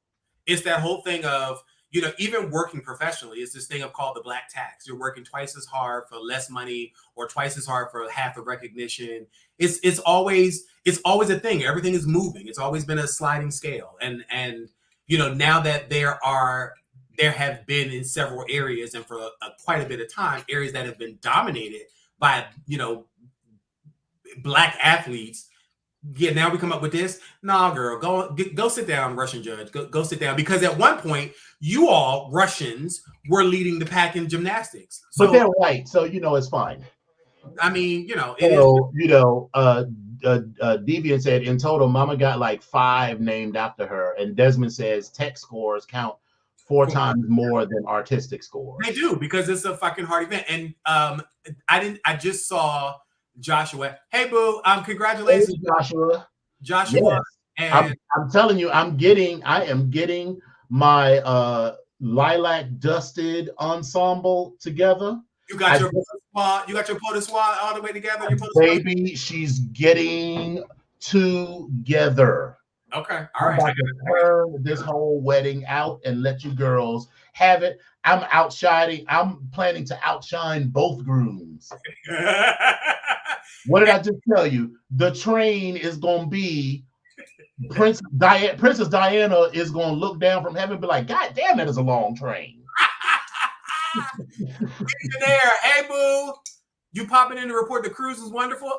It's that whole thing of, you know, even working professionally, it's this thing of called the black tax. You're working twice as hard for less money or twice as hard for half the recognition. It's always a thing. Everything is moving. It's always been a sliding scale. And you know, now that there have been in several areas and for quite a bit of time, areas that have been dominated by, you know, black athletes. Yeah, now we come up with this. Nah, girl, go sit down, Russian judge. Go sit down, because at one point you all Russians were leading the pack in gymnastics. So, but they're white, so you know it's fine. I mean, you know, Deviant said in total, Mama got like 5 named after her, and Desmond says tech scores count 4 times more than artistic scores. They do, because it's a fucking hard event. And I just saw Joshua. Hey, boo! Congratulations, hey, Joshua. Yes. And I'm telling you, I am getting my lilac dusted ensemble together. You got your POTUS squad all the way together. Baby, she's getting together. Okay, all right. I'm about to turn this whole wedding out and let you girls have it. I'm outshining. I'm planning to outshine both grooms. What did I just tell you? The train is gonna be Princess Diana is gonna look down from heaven and be like, God damn, that is a long train. There, hey boo, you popping in to report the cruise is wonderful.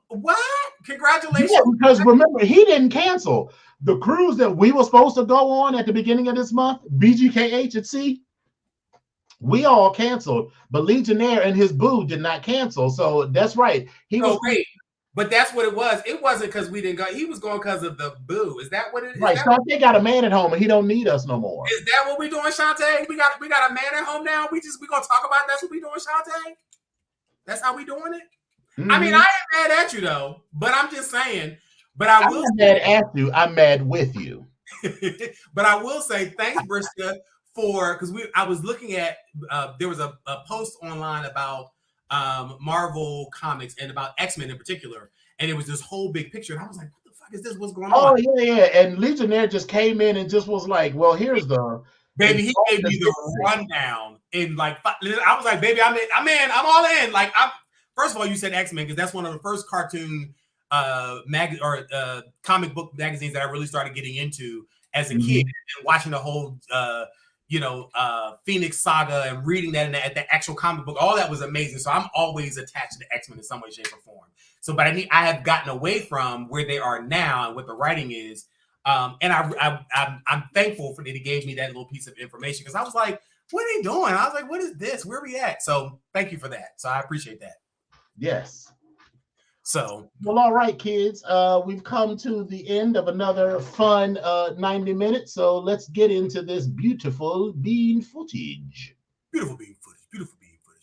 What? Congratulations! Yeah, because remember, he didn't cancel the cruise that we were supposed to go on at the beginning of this month. BGKH at sea. We all canceled, but Legionnaire and his boo did not cancel. So that's right. Wait, but that's what it was. It wasn't because we didn't go. He was going because of the boo. Is that what it is? Right. Shantae got a man at home and he don't need us no more. Is that what we doing, Shantae? We got a man at home now. We gonna talk about that's what we doing, Shantae? That's how we doing it? Mm-hmm. I mean, I ain't mad at you though, but I'm just saying. But I'm not mad at you. I'm mad with you. But I will say thanks, Briska, because I was looking at there was a post online about Marvel comics and about X-Men in particular, and it was this whole big picture, and I was like, what the fuck is this? What's going on? Oh yeah, and Legionnaire just came in and just was like, well, here's the baby. He gave me the rundown in like I was like, baby, I'm all in. Like, first of all, you said X-Men because that's one of the first cartoon comic book magazines that I really started getting into as a kid, and watching the whole Phoenix Saga and reading that at the actual comic book, all that was amazing. So I'm always attached to X-Men in some way, shape, or form. So, but I have gotten away from where they are now and what the writing is, and I'm thankful for that he gave me that little piece of information, because I was like, what are they doing? I was like, what is this? Where are we at? So thank you for that. So I appreciate that. Yes. So, well, all right, kids. We've come to the end of another fun 90 minutes. So let's get into this beautiful bean footage. Beautiful bean footage. Beautiful bean footage.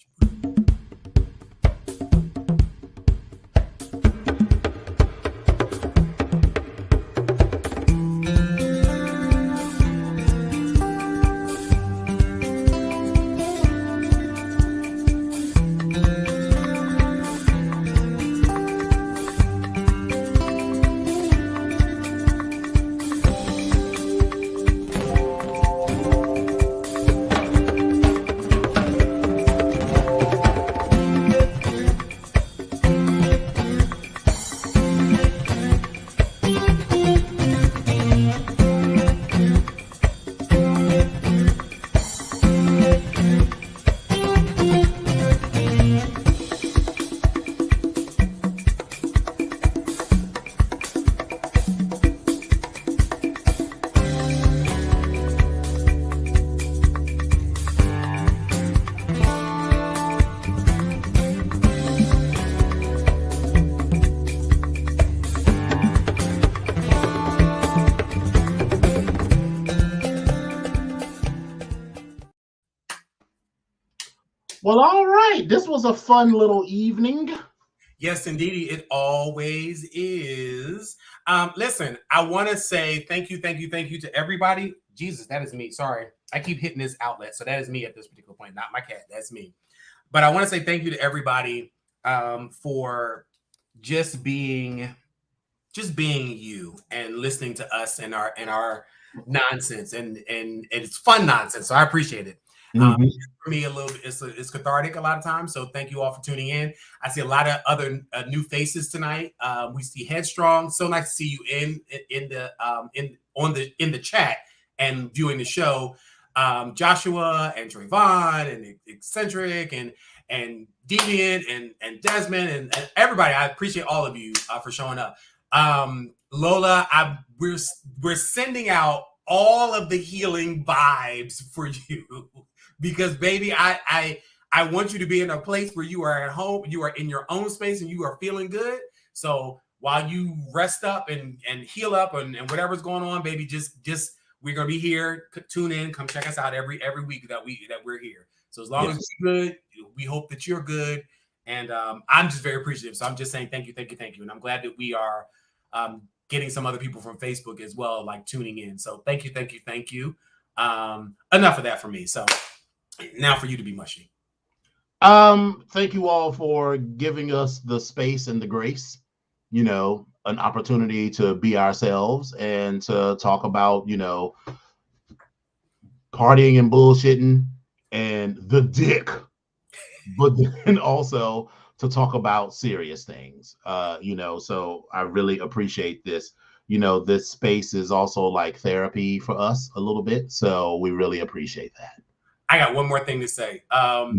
Well, all right. This was a fun little evening. Yes, indeed. It always is. Listen, I want to say thank you to everybody. Jesus, that is me. Sorry. I keep hitting this outlet. So that is me at this particular point, not my cat. That's me. But I want to say thank you to everybody for just being you and listening to us and our nonsense and it's fun nonsense. So I appreciate it. Mhm. For me, a little bit, it's cathartic a lot of times. So thank you all for tuning in. I see a lot of other new faces tonight. We see Headstrong. So nice to see you in the chat and viewing the show. Joshua and Trayvon and Eccentric and Deviant and Desmond and everybody. I appreciate all of you for showing up. Lola, we're sending out all of the healing vibes for you because baby, I want you to be in a place where you are at home, you are in your own space and you are feeling good. So while you rest up and heal up and whatever's going on, baby, just we're gonna be here. Tune in, come check us out every week that we're here. So as long as we're good, we hope that you're good. And I'm just very appreciative. So I'm just saying thank you. And I'm glad that we are getting some other people from Facebook as well, like tuning in. So thank you. Enough of that for me. So now for you to be mushy. Thank you all for giving us the space and the grace, an opportunity to be ourselves and to talk about, partying and bullshitting and the dick, but then also to talk about serious things. So I really appreciate this. This space is also like therapy for us a little bit. So we really appreciate that. I got one more thing to say. I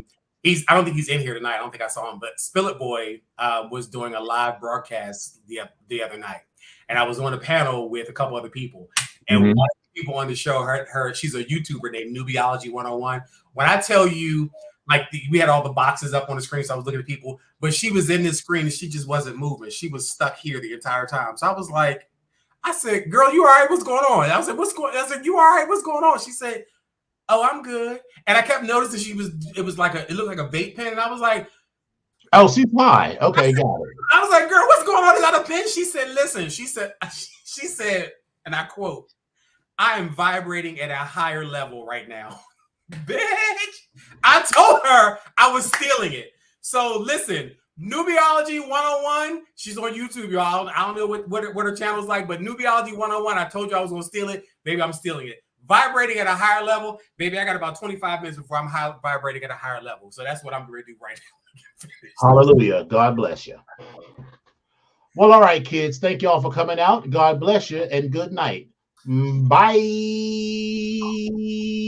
don't think he's in here tonight. I don't think I saw him, but Spill It Boy was doing a live broadcast the other night. And I was on a panel with a couple other people. And one of the people on the show, her she's a YouTuber named Nubiology 101. When I tell you, we had all the boxes up on the screen, so I was looking at people, but she was in this screen and she just wasn't moving. She was stuck here the entire time. So I was like, I said, girl, you all right? What's going on? I said, you all right? What's going on? She said, oh, I'm good. And I kept noticing it looked like a vape pen. And I was like, oh, she's high. Okay, got it. I was like, girl, what's going on? Is that a pen? She said, listen, she said, and I quote, I am vibrating at a higher level right now. Bitch, I told her I was stealing it. So listen, Nubiology 101, she's on YouTube, y'all. I don't know what her channel's like, but Nubiology 101, I told you I was going to steal it. Baby, I'm stealing it. Vibrating at a higher level, baby, I got about 25 minutes before I'm vibrating at a higher level. So that's what I'm going to do right now. Hallelujah. God bless you. Well, all right, kids. Thank you all for coming out. God bless you and good night. Bye.